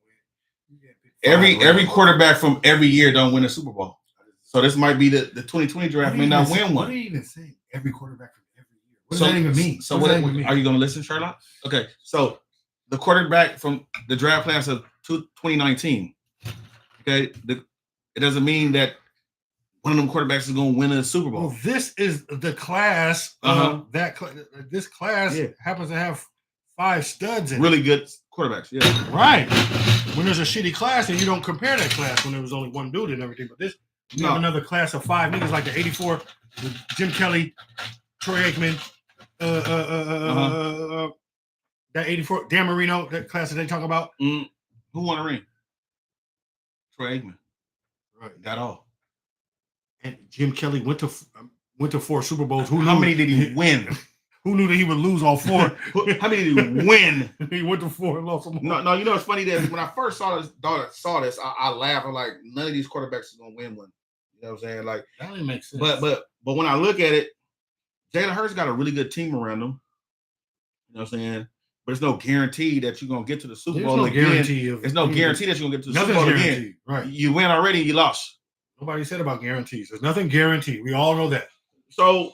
win. Every quarterback from every year don't win a Super Bowl. So this might be the 2020 draft may not win one. What are you even saying? Every quarterback from every year. What does that even mean? So what are you going to listen, Charlotte? Okay. So the quarterback from the draft class of 2019. Okay. It doesn't mean that one of them quarterbacks is going to win a Super Bowl. Well, this is the class. This class happens to have 5 studs in really good quarterbacks. Yeah. Right. When there's a shitty class, and you don't compare that class when there was only one dude and everything. But this, you have another class of 5 niggas like the 84, Jim Kelly, Troy Aikman, that 84, Dan Marino, that class that they talk about. Who won a ring? Troy Aikman. Right. Got all. And Jim Kelly went to 4 Super Bowls. How many did he win? Who knew that he would lose all 4? How many did he win? He went to 4 and lost them all. No. You know it's funny that when I first saw this, I laughed. I'm like, none of these quarterbacks is gonna win one. You know what I'm saying? Like that only makes sense. But when I look at it, Jalen Hurts got a really good team around him. You know what I'm saying? But it's no guarantee that you're gonna get to the Super Bowl again. There's no guarantee that you're gonna get to the Super Bowl again. Right. You win already, you lost. Nobody said about guarantees. There's nothing guaranteed. We all know that. So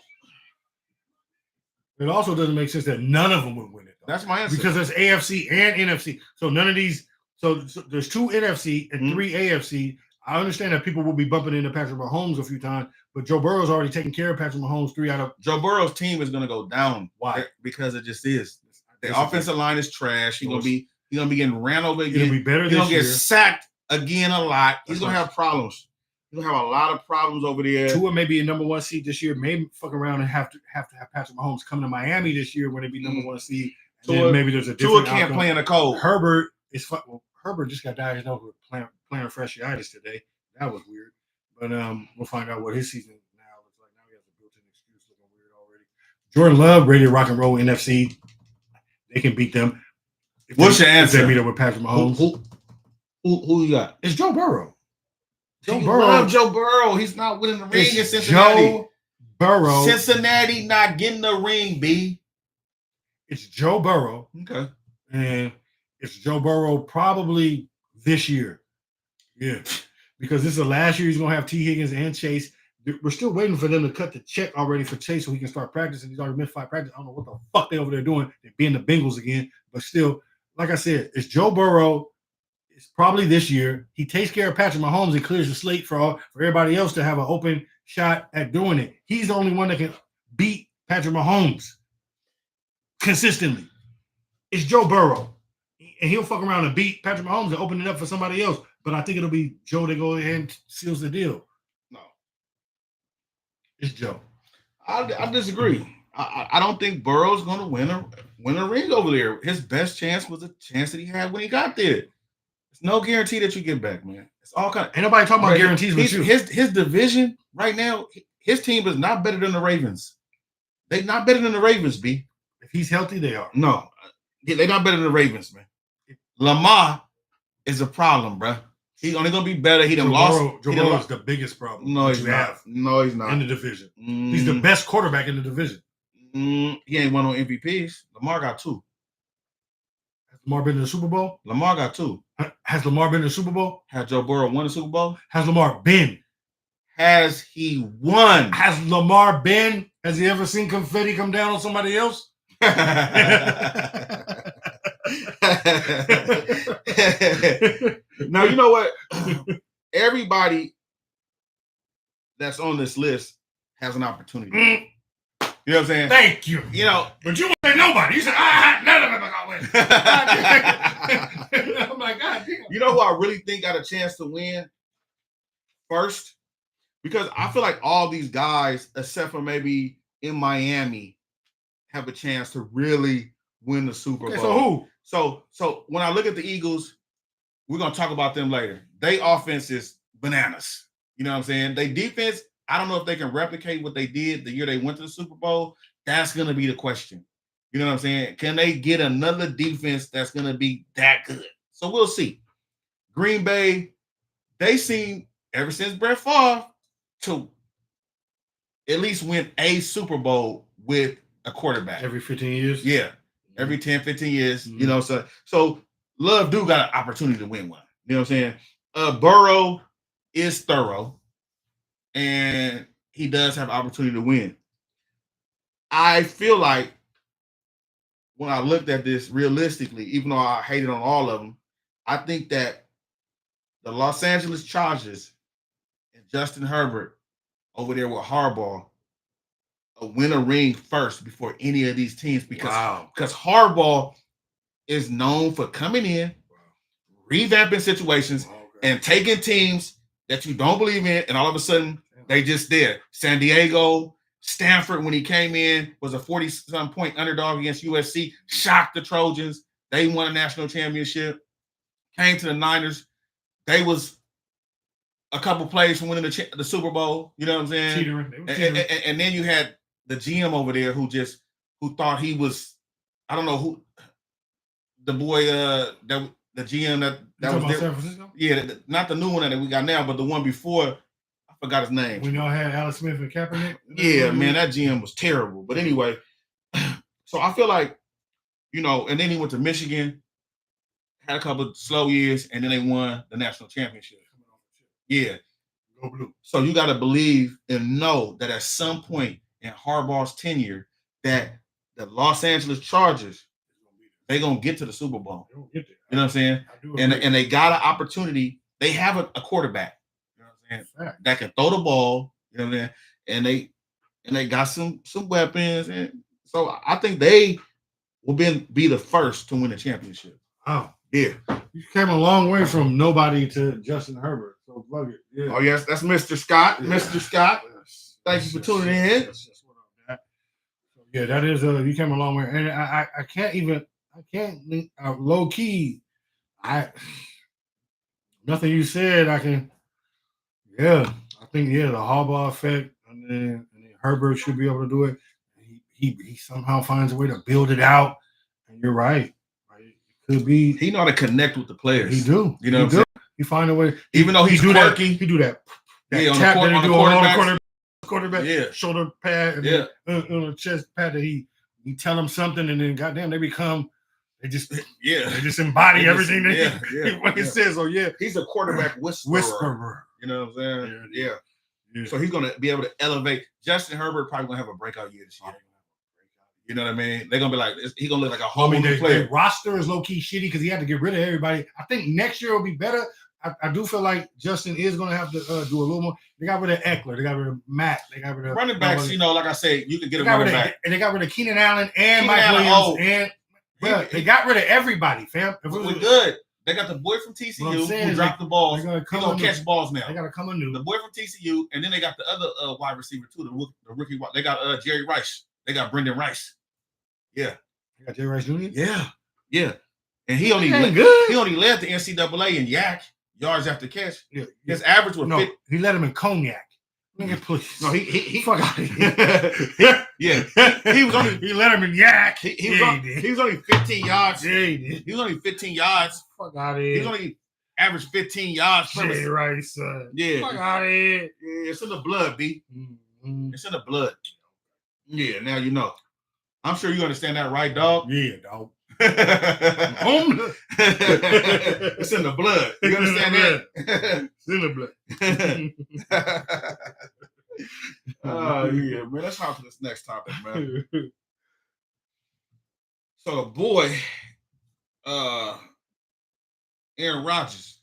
it also doesn't make sense that none of them would win it. Though. That's my answer. Because there's AFC and NFC. So none of these. So there's 2 NFC and 3 AFC. I understand that people will be bumping into Patrick Mahomes a few times, but Joe Burrow's already taken care of Patrick Mahomes 3 out of. Joe Burrow's team is going to go down. Why? Because it just is. The offensive line is trash. He's gonna be getting ran over again. He's gonna be better. He's gonna get sacked again a lot. He's gonna have problems. He'll have a lot of problems over there. Tua may be a number 1 seed this year. Maybe fuck around and have to have Patrick Mahomes come to Miami this year when they be number 1 seed. Tua, maybe there's a Tua different can't outcome. play in the cold. Herbert is Herbert just got diagnosed with plantar fasciitis today. That was weird. But we'll find out what his season now looks like. Now he has a built-in excuse looking weird already. Jordan Love, ready to rock and roll NFC. They can beat them. What's your answer? If they meet up with Patrick Mahomes. Who you got? It's Joe Burrow. Joe Burrow. Love Joe Burrow. He's not winning the ring in Cincinnati. Joe Burrow. Cincinnati not getting the ring, B. It's Joe Burrow. Okay. And it's Joe Burrow probably this year. Yeah. Because this is the last year he's going to have T. Higgins and Chase. We're still waiting for them to cut the check already for Chase so he can start practicing. He's already missed 5 practice. I don't know what the fuck they're over there doing. They're being the Bengals again. But still, like I said, it's Joe Burrow. It's probably this year. He takes care of Patrick Mahomes and clears the slate for everybody else to have an open shot at doing it. He's the only one that can beat Patrick Mahomes consistently. It's Joe Burrow. And he'll fuck around and beat Patrick Mahomes and open it up for somebody else. But I think it'll be Joe that goes ahead and seals the deal. No. It's Joe. I disagree. I don't think Burrow's going to win a ring over there. His best chance was a chance that he had when he got there. There's no guarantee that you get back, man. It's all kind of. Ain't nobody talking about guarantees with you. His division right now, his team is not better than the Ravens. They're not better than the Ravens, B. If he's healthy, they are. No. They're not better than the Ravens, man. Lamar is a problem, bro. He's only gonna be better. He done lost. Joe Burrow is the biggest problem. No, he's not. No, he's not. In the division. He's the best quarterback in the division. He ain't won no MVPs. Lamar got 2. Has Lamar been in the Super Bowl? Lamar got 2. Has Lamar been in the Super Bowl? Has Joe Burrow won the Super Bowl? Has Lamar been? Has he won? Has Lamar been? Has he ever seen confetti come down on somebody else? Now, you know what? Everybody that's on this list has an opportunity. You know what I'm saying? Thank you. You know, but you won't say nobody. You said, none of them are going to win. Oh my God. You know who I really think got a chance to win first? Because I feel like all these guys, except for maybe in Miami, have a chance to really win the Super Bowl. So who? So when I look at the Eagles, we're gonna talk about them later. They offense is bananas. You know what I'm saying? They defense, I don't know if they can replicate what they did the year they went to the Super Bowl. That's gonna be the question. You know what I'm saying? Can they get another defense that's gonna be that good? So we'll see. Green Bay, they seem ever since Brett Favre to at least win a Super Bowl with a quarterback. Every 15 years? Yeah. Every 10, 15 years, you know, so Love do got an opportunity to win one. You know what I'm saying? Burrow is thorough, and he does have opportunity to win. I feel like when I looked at this realistically, even though I hated on all of them, I think that the Los Angeles Chargers and Justin Herbert over there with Harbaugh win a ring first before any of these teams because Harbaugh is known for coming in, revamping situations, and taking teams that you don't believe in, and all of a sudden they just there. San Diego, Stanford, when he came in, was a 40-some point underdog against USC, shocked the Trojans. They won a national championship. Came to the Niners. They was a couple plays from winning the Super Bowl. You know what I'm saying? Cheatering. And then you had the GM over there who thought he was, I don't know who, the boy, the GM that was there. San Francisco? Yeah, not the new one that we got now, but the one before, I forgot his name. When y'all had Alex Smith and Kaepernick? Yeah, man, that GM was terrible. But anyway, so I feel like, you know, and then he went to Michigan, had a couple of slow years, and then they won the national championship. Yeah. Go blue. So you got to believe and know that at some point in Harbaugh's tenure, that the Los Angeles Chargers, they're going to get to the Super Bowl. You know what I'm saying? And they got an opportunity. They have a quarterback, you know what I'm saying, that can throw the ball, you know what I'm saying? And they got some weapons. And so I think they will be the first to win the championship. Oh. Yeah. You came a long way from nobody to Justin Herbert. So Plug it. Yeah. Oh yes, that's Mr. Scott. Yeah. Mr. Scott. Yes. Thank you for tuning in. Yes. What up, Dad? So, yeah, that is you came a long way, and I can't low key. Nothing you said I can. Yeah, I think the Harbaugh effect, and then Herbert should be able to do it. He somehow finds a way to build it out, and you're right. It could be He know how to connect with the players. he do. You know he what I'm saying? He find a way. Even though he's do quirky. that. He do that. Yeah, on tap the that he do quarterbacks. quarterback. Yeah. Shoulder pad. And Yeah. then, on the chest pad that he tell them something, and then goddamn they just embody They just- everything yeah. he says. So yeah, He's a quarterback whisperer. You know what I'm saying? Yeah. So he's gonna be able to elevate. Justin Herbert probably gonna have a breakout year this year. You know what I mean? They're gonna be like, he's gonna look like a whole new their player. roster is low key shitty because he had to get rid of everybody. I think next year will be better. I do feel like Justin is going to have to do a little more. They got rid of Eckler. They got rid of Matt. They got rid of Running backs, like I said, you can get a they got running rid of, back. and they got rid of Keenan Allen and Keenan Mike Allen, Williams. They got rid of everybody, fam. We're good. They got the boy from TCU who dropped the balls. They're He's gonna catch balls now. They got to come anew. The boy from TCU, and then they got the other wide receiver too, the rookie. They got Jerry Rice. They got Brendan Rice. Yeah. They got Jerry Rice Jr. Yeah. And he only led the NCAA in yards after catch. Yeah. His average was he led him in cognac. Nigga, please. No, he fuck out of here. He was only he let him in yak. He was only 15 yards. Yeah, he did. He was only 15 yards. Fuck out of here. He was only averaged 15 yards. Jerry Rice. Yeah. Fuck out of here. Yeah, it's in the blood, B. Mm-hmm. It's in the blood. Yeah, now you know. I'm sure you understand that, right, dog? Yeah, dog. It's in the blood. You understand that? It's in the blood. Oh, yeah, man. Let's hop to this next topic, man. So, the boy, Aaron Rodgers,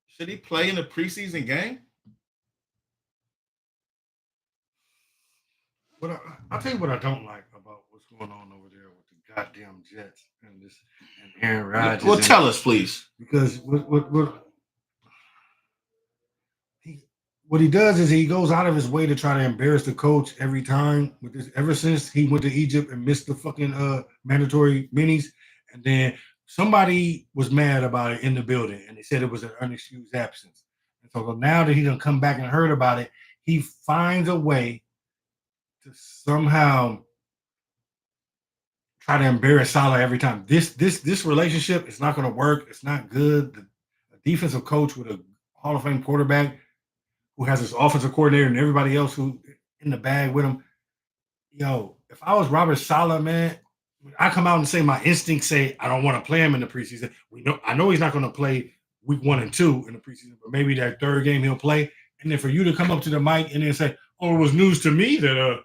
should he play in the preseason game? I'll tell you what I don't like about what's going on over there with the goddamn Jets and Aaron Rodgers. Well, tell us, please. Because what he does is he goes out of his way to try to embarrass the coach every time. With this, ever since he went to Egypt and missed the fucking mandatory minis, and then somebody was mad about it in the building, and they said it was an unexcused absence. And so now that he done come back and heard about it, he finds a way to somehow try to embarrass Saleh every time. This relationship is not going to work. It's not good. The defensive coach with a Hall of Fame quarterback who has his offensive coordinator and everybody else who in the bag with him. Yo, if I was Robert Saleh, man, I come out and say my instincts say I don't want to play him in the preseason. I know he's not going to play week 1 and 2 in the preseason, but maybe that third game he'll play. And then for you to come up to the mic and then say, "Oh, it was news to me that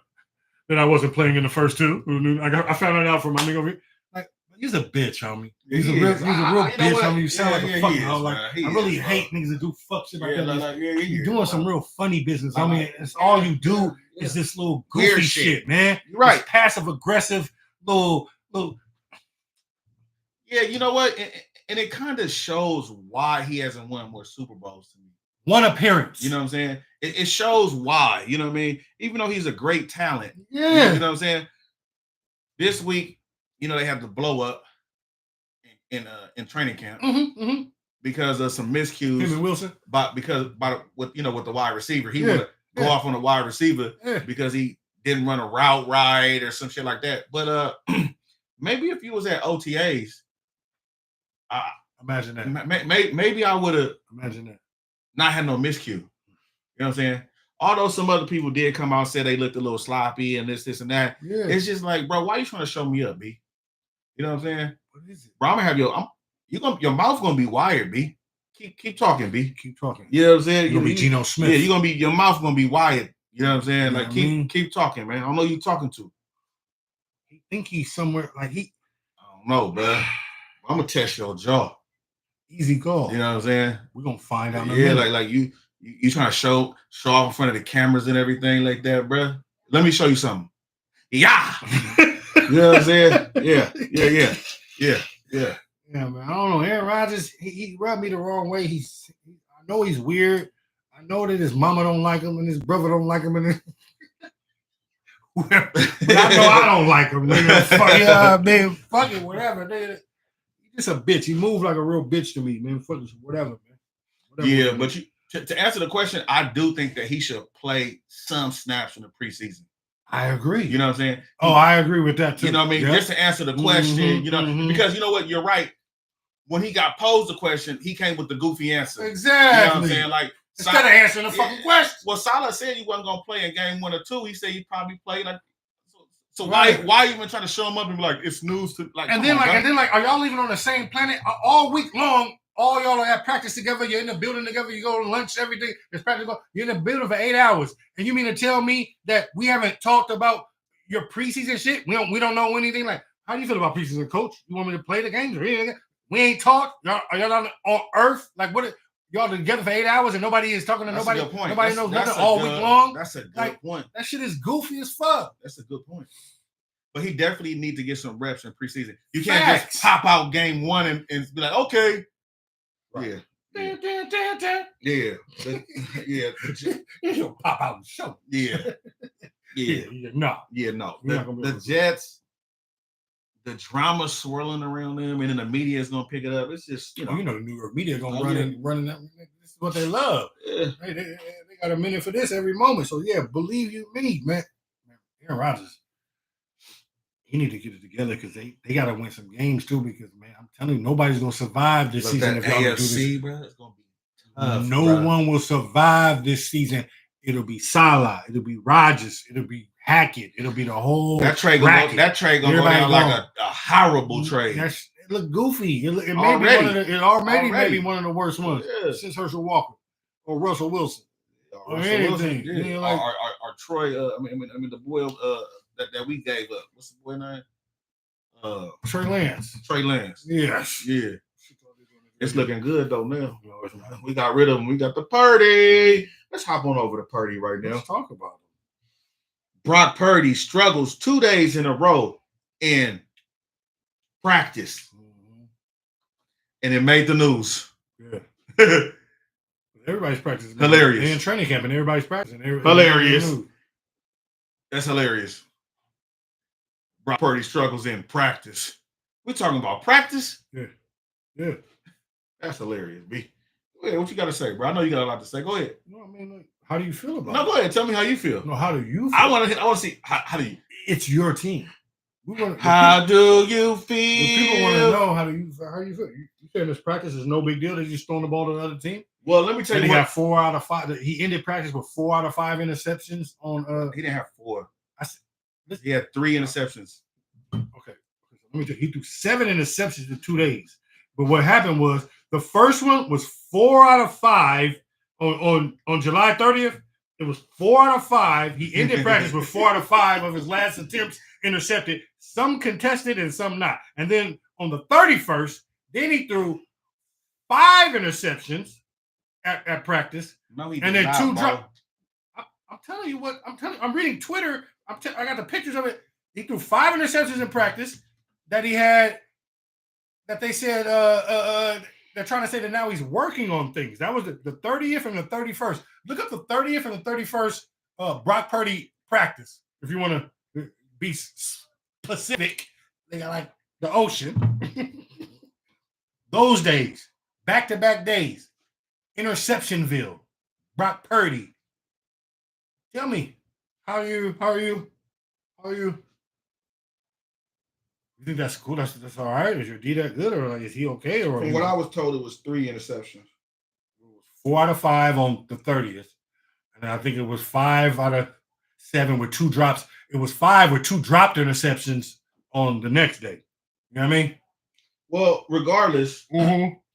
I wasn't playing in the first 2. I found it out from my nigga over here." Like, he's a bitch, homie. He's a real bitch, homie. You sound like a fucking hoe. Like, I really hate niggas that do fuck shit like that. You're doing some real funny business. I mean, it's all you do is this little goofy Weird shit, man. You're right. This passive aggressive little. Yeah, you know what? And it kind of shows why he hasn't won more Super Bowls to me. One appearance. You know what I'm saying? It shows why. You know what I mean? Even though he's a great talent. Yeah. You know what I'm saying? This week, they had to blow up in training camp because of some miscues. Him and Wilson. With the wide receiver, he would go off on the wide receiver because he didn't run a route right or some shit like that. But maybe if he was at OTAs, imagine that. Maybe I would have imagine that. Not had no miscue. You know what I'm saying? Although some other people did come out and say they looked a little sloppy and this and that. Yeah. It's just like, bro, why are you trying to show me up, B? You know what I'm saying? What is it? Bro, I'm gonna have your mouth gonna be wired, B. Keep talking, B. Keep talking. You know what I'm saying? You're gonna be Geno Smith. Yeah, your mouth gonna be wired. You know what I'm saying? You like keep talking, man. I don't know who you talking to. He think he's somewhere like I don't know, bro. I'm gonna test your jaw. Easy call. You know what I'm saying? We're gonna find out. Yeah, like you trying to show off in front of the cameras and everything like that, bro. Let me show you something. Yeah. You know what I'm saying? Yeah. Yeah, man. I don't know. Aaron Rodgers, he rubbed me the wrong way. I know he's weird. I know that his mama don't like him and his brother don't like him, and but I know I don't like him. Nigga. Fuck yeah, man. Fuck it, whatever. Nigga. He's just a bitch. He moved like a real bitch to me, man. Fuck it, whatever, man. Whatever, yeah, whatever. but to answer the question, I do think that he should play some snaps in the preseason. I agree. You know what I'm saying? I agree with that too. You know what I mean? Yep. Just to answer the question, because you know what? You're right. When he got posed the question, he came with the goofy answer. Exactly. You know what I'm saying? Like instead of answering the fucking question. Well, Saleh said he wasn't gonna play in game 1 or 2. He said he probably played like. So why even try to show him up and be like it's news to like? And then are y'all even on the same planet all week long? All y'all are at practice together. You're in the building together. You go to lunch every day. There's practice. You're in the building for 8 hours, and you mean to tell me that we haven't talked about your preseason shit? We don't know anything. Like, how do you feel about preseason, coach? You want me to play the games or anything? We ain't talked. Are y'all not on Earth? Like, what? Y'all together for 8 hours and nobody is talking to nobody. Nobody knows nothing all week long. That's a good point. That shit is goofy as fuck. That's a good point. But he definitely needs to get some reps in preseason. You can't just pop out game 1 and be like, okay. Right. Yeah. You'll pop out and show. Yeah. No. The Jets, the drama swirling around them, and then the media is gonna pick it up. It's just the New York media is gonna running that. This is what they love. Yeah. They got a minute for this every moment. So yeah, believe you me, man. Aaron Rodgers. He need to get it together because they got to win some games too. Because man, I'm telling you, nobody's gonna survive this season if y'all do this. Bro, it's gonna be tough. No one will survive this season. It'll be Saleh. It'll be Rodgers. It'll be Hackett. It'll be the whole that trade gonna go down like a horrible trade. It look goofy. It may be one of the worst ones since Herschel Walker or Russell Wilson or anything. Wilson, or Troy. I mean the boy that we gave up. What's the boy name? Trey Lance. Trey Lance. Yes. Yeah. It's looking good though now. We got rid of him. We got the Purdy. Let's hop on over to Purdy right now. Let's talk about him. Brock Purdy struggles 2 days in a row in practice. And it made the news. Yeah. Everybody's practicing. Hilarious. They're in training camp and everybody's practicing. Hilarious. That's hilarious. Brock Purdy struggles in practice. We're talking about practice? Yeah. That's hilarious, B. Go ahead. What you got to say, bro? I know you got a lot to say. Go ahead. No, I mean, like, how do you feel about it? No, go ahead. Tell me how you feel. No, how do you feel? I want to see how do you. It's your team. How do you feel? People want to know how you feel. You saying this practice is no big deal? They just throwing the ball to the other team? Well, let me tell you. He got 4 out of 5. He ended practice with 4 out of 5 interceptions on. He didn't have 4. He had 3 interceptions. Okay. Let me tell you, he threw 7 interceptions in 2 days. But what happened was the first one was 4 out of 5 on July 30th. It was 4 out of 5. He ended practice with 4 out of 5 of his last attempts intercepted. Some contested and some not. And then on the 31st, then he threw 5 interceptions at practice. No, he and then not, 2 dropped. I'm telling you what. I'm reading Twitter. I got the pictures of it. He threw 5 interceptions in practice that he had. That they said they're trying to say that now he's working on things. That was the 30th and the 31st. Look up the 30th and the 31st Brock Purdy practice if you want to be specific. They got like the ocean. Those days, back-to-back days, Interceptionville, Brock Purdy. Tell me, how are you? You think that's cool? That's all right? Is your D that good, or like, is he okay? Or from what I was told, it was 3 interceptions. 4 out of 5 on the 30th, and I think it was 5 out of 7 with 2 drops. It was 5 with 2 dropped interceptions on the next day. You know what I mean? Well, regardless,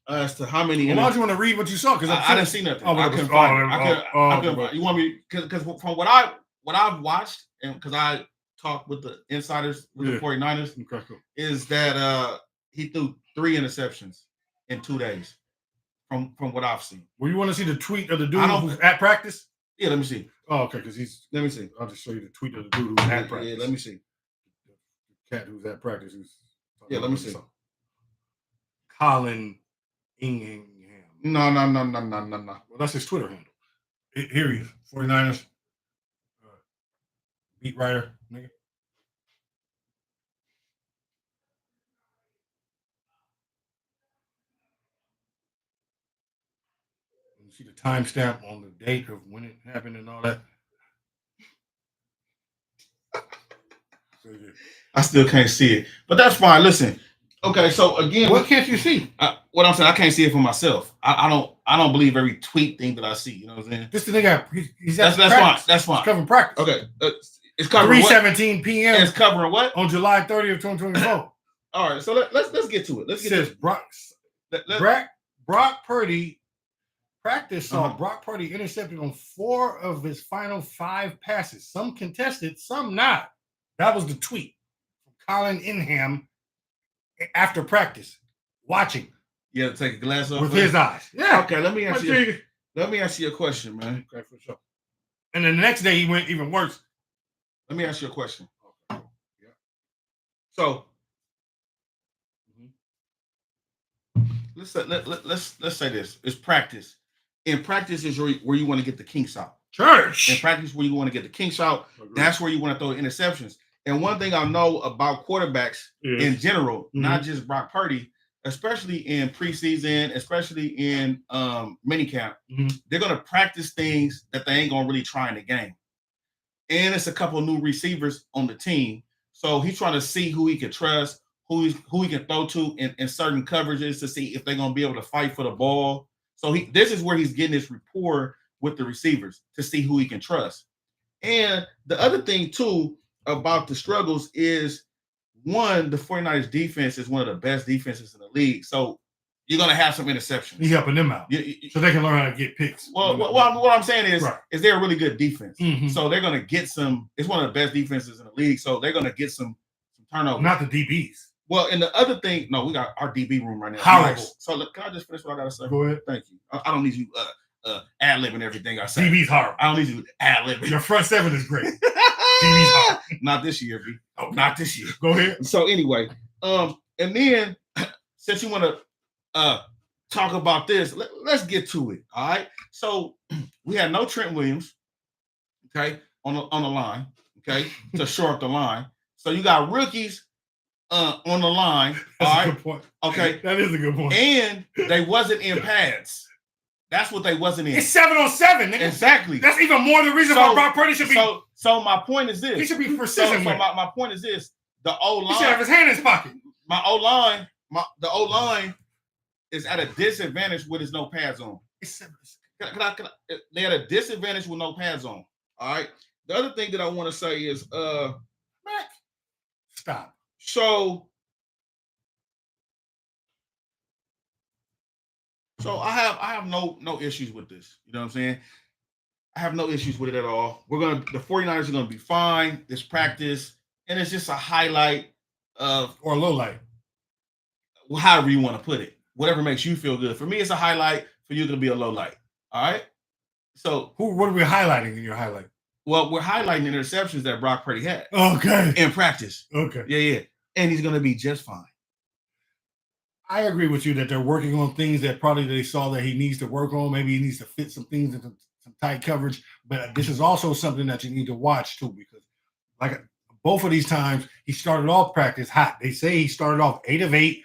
as to how many. Why don't you want to read what you saw? Because I didn't see nothing. I couldn't find it. I couldn't find it. You want me? Because from what I've watched, and because I talked with the insiders with the 49ers, is that he threw 3 interceptions in 2 days. From what I've seen. Well, you want to see the tweet of the dude who's at practice? Yeah, let me see. Oh, okay, because let me see. I'll just show you the tweet of the dude who's at practice. Yeah, let me see. The cat who's at practice. Let me see. Colin Ingham. No. Well, that's his Twitter handle. Here he is, 49ers beat writer, nigga. You see the timestamp on the date of when it happened and all that. So, yeah. I still can't see it, but that's fine. Listen, okay. So again, What can't you see? What I'm saying, I can't see it for myself. I don't believe every tweet thing that I see. You know what I'm saying? This the nigga. He's That's fine. That's He's fine. covering practice. Okay, it's covering what? 3:17 p.m. It's covering what? on July 30th, 2024. All right, so let's get to it. Let's It get says to Brock Purdy practice saw Uh-huh. Brock Purdy intercepted on 4 of his final 5 passes. Some contested, some not. That was the tweet from Colin Ingham after practice, watching You have to take a glass off with of it? his eyes. Yeah. Okay, let me ask you. Okay, Let me ask you a question, man. for sure. And then the next day he went even worse. Let me ask you a question. Yeah. So let's say this: it's practice. In practice is where you want to get the kinks out. In Church. practice, where you want to get the kinks out. That's where you want to throw the interceptions. And one thing I know about quarterbacks in general, not just Brock Purdy, especially in preseason, especially in minicamp, they're going to practice things that they ain't going to really try in the game. And it's a couple new receivers on the team. So he's trying to see who he can trust, who he can throw to in certain coverages to see if they're going to be able to fight for the ball. So this is where he's getting his rapport with the receivers to see who he can trust. And the other thing, too, about the struggles is, one, the 49ers defense is one of the best defenses in the league. So you're going to have some interceptions. He's helping them out so they can learn how to get picks. Well, what I'm saying is, Right. is they're a really good defense. Mhm. So they're going to get some. It's one of the best defenses in the league. So they're going to get some turnovers. Not the DBs. Well, and the other thing, no, we got our DB room right now. Horrible. Nice. So look, can I just finish what I got to say? Go ahead. Thank you. I don't need you ad-libbing everything I say. DB's horrible. I don't need you ad-libbing. Your front seven is great. DB's horrible. Not this year, B. Okay. Not this year. Go ahead. So anyway, and then since you want to talk about this, let's get to it. All right. So we had no Trent Williams, okay, on the line, okay, to shore up the line. So you got rookies on the line. That's all a right. good point. Okay. That is a good point. And they wasn't in pads. That's what they wasn't in. It's 7-on-7, nigga. Exactly. That's even more the reason why Brock Purdy should be. So my point is this. He should be So precision. my point is this. The O He should have line. his hand in his pocket. My O line. The O line is at a disadvantage with his no pads on. They had a disadvantage with no pads on. All right. The other thing that I want to say is, Stop. So I have no issues with this. You know what I'm saying? I have no issues with it at all. The 49ers are gonna be fine this practice, and it's just a highlight of, Or a low light. however you want to put it. Whatever makes you feel good. For me, it's a highlight. For you, it'll be a low light. All right. So What are we highlighting in your highlight? well, we're highlighting the interceptions that Brock Purdy had Okay. in practice. Okay. Yeah. And he's gonna be just fine. I agree with you that they're working on things that probably they saw that he needs to work on. Maybe he needs to fit some things into some tight coverage. But this is also something that you need to watch too, because like both of these times he started off practice hot. They say he started off 8 of 8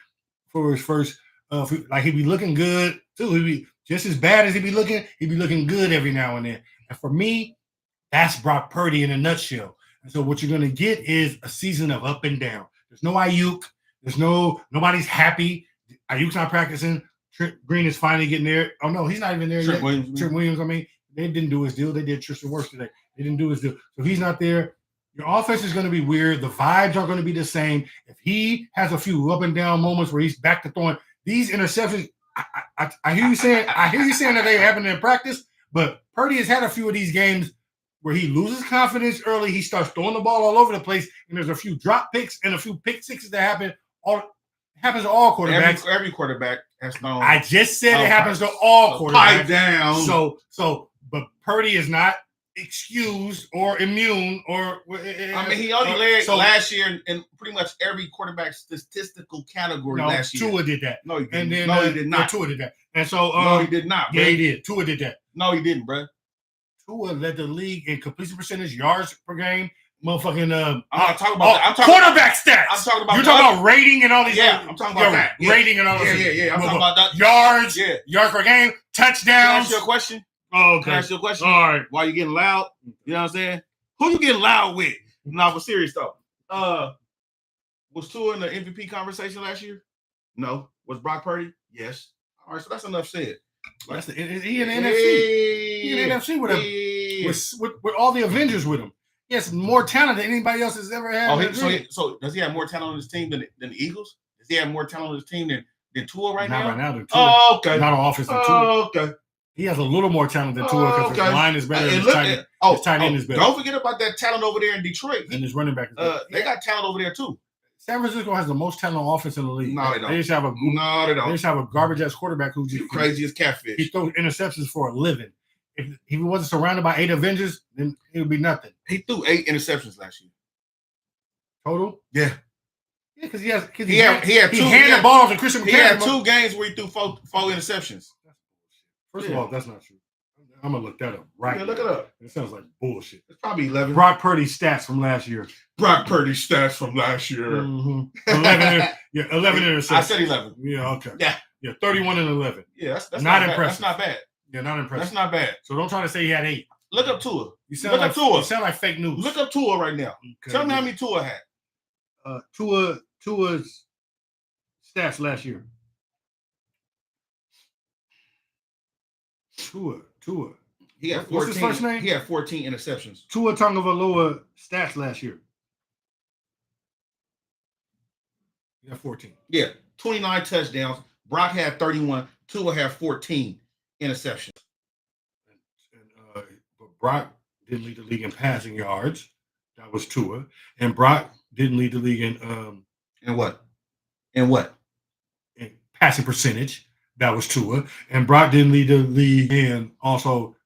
for his first. Like he'd be looking good too. He'd be just as bad as he'd be looking good every now and then. And for me, that's Brock Purdy in a nutshell. And so what you're going to get is a season of up and down. There's no Ayuk. Nobody's happy. Ayuk's not practicing. Trent Green is finally getting there. Oh, no, he's not even there Trent yet. Trent Williams, I mean, they didn't do his deal. They did Tristan Wirfs today. They didn't do his deal. So he's not there. Your offense is going to be weird. The vibes aren't going to be the same. If he has a few up and down moments where he's back to throwing these interceptions, I hear you saying that they happen in practice, but Purdy has had a few of these games where he loses confidence early. He starts throwing the ball all over the place, and there's a few drop picks and a few pick sixes that happen. Happens to all quarterbacks. Every quarterback has known. I just said it happens to all quarterbacks. Pipe down. So, but Purdy is not excused or immune or. I mean, he only led last year in pretty much every quarterback statistical category last year. Tua did that. No, he didn't. And then, no, he did not. Yeah, Tua did that. And so, no, he did not. Yeah, he did. Tua did that. No, he didn't, bro. Tua led the league in completion percentage, yards per game, motherfucking. I'm not talking about that. I'm talking quarterback stats. I'm talking about. You're talking about rating and all these. Yeah, I'm talking about that. Rating and all this. Yeah. I'm talking about that. Yards. Yeah. Yards per game. Touchdowns. Can I ask you a question? Oh, okay. Can I ask you a question? All right. Why you getting loud? You know what I'm saying? Who you getting loud with? No, but serious though. Was Tua in the MVP conversation last year? No. Was Brock Purdy? Yes. All right, so that's enough said. He in the NFC. He in the NFC with him. With all the Avengers with him. He has more talent than anybody else has ever had. So does he have more talent on his team than the Eagles? Does he have more talent on his team than Tua right now? Not right now. Than Tua. Oh, okay. Not on offense than Tua. Okay. He has a little more talent than Tua because his line is better. His tight end is better. Don't forget about that talent over there in Detroit. And his running back is better. They got talent over there too. San Francisco has the most talent on offense in the league. No, they don't. They just have a garbage ass quarterback who's just crazy as catfish. He throws interceptions for a living. If he wasn't surrounded by 8 Avengers, then it would be nothing. He threw 8 interceptions last year. Total? Yeah. Yeah, because he had handed the ball to Christian McCaffrey. He had 2 games where he threw 4 interceptions. First of all, that's not true. I'm gonna look that up right now. Look it up. It sounds like bullshit. It's probably 11. Brock Purdy stats from last year. Mm-hmm. 11 interceptions. I said 11. Yeah, okay. Yeah, 31 and 11. Yeah, that's not impressive. That's not bad. Yeah, not impressive. That's not bad. So don't try to say he had 8. Look up Tua. You sound like fake news. Look up Tua right now. Okay. Tell me how many Tua had. Tua's stats last year. Tua. He had 14. What's his first name? He had 14 interceptions. Tua Tagovailoa stats last year. He had 14. Yeah, 29 touchdowns. Brock had 31. Tua had 14 interceptions. But Brock didn't lead the league in passing yards. That was Tua. And Brock didn't lead the league in what? In passing percentage. That was Tua. And Brock didn't lead the league in also.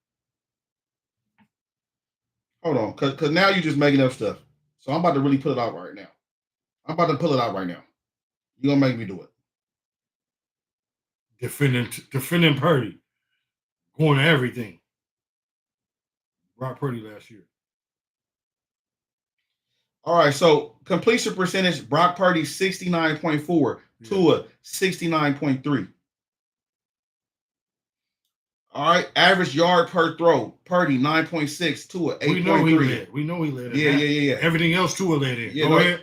Hold on, because now you're just making up stuff. So I'm about to really put it out right now. I'm about to pull it out right now. You're going to make me do it. Defending Purdy. Going to everything. Brock Purdy last year. All right, so completion percentage, Brock Purdy 69.4, Tua 69.3. All right, average yard per throw, Purdy 9.6, Tua 8.3. We know he led. Yeah. Everything else Tua led in. Yeah,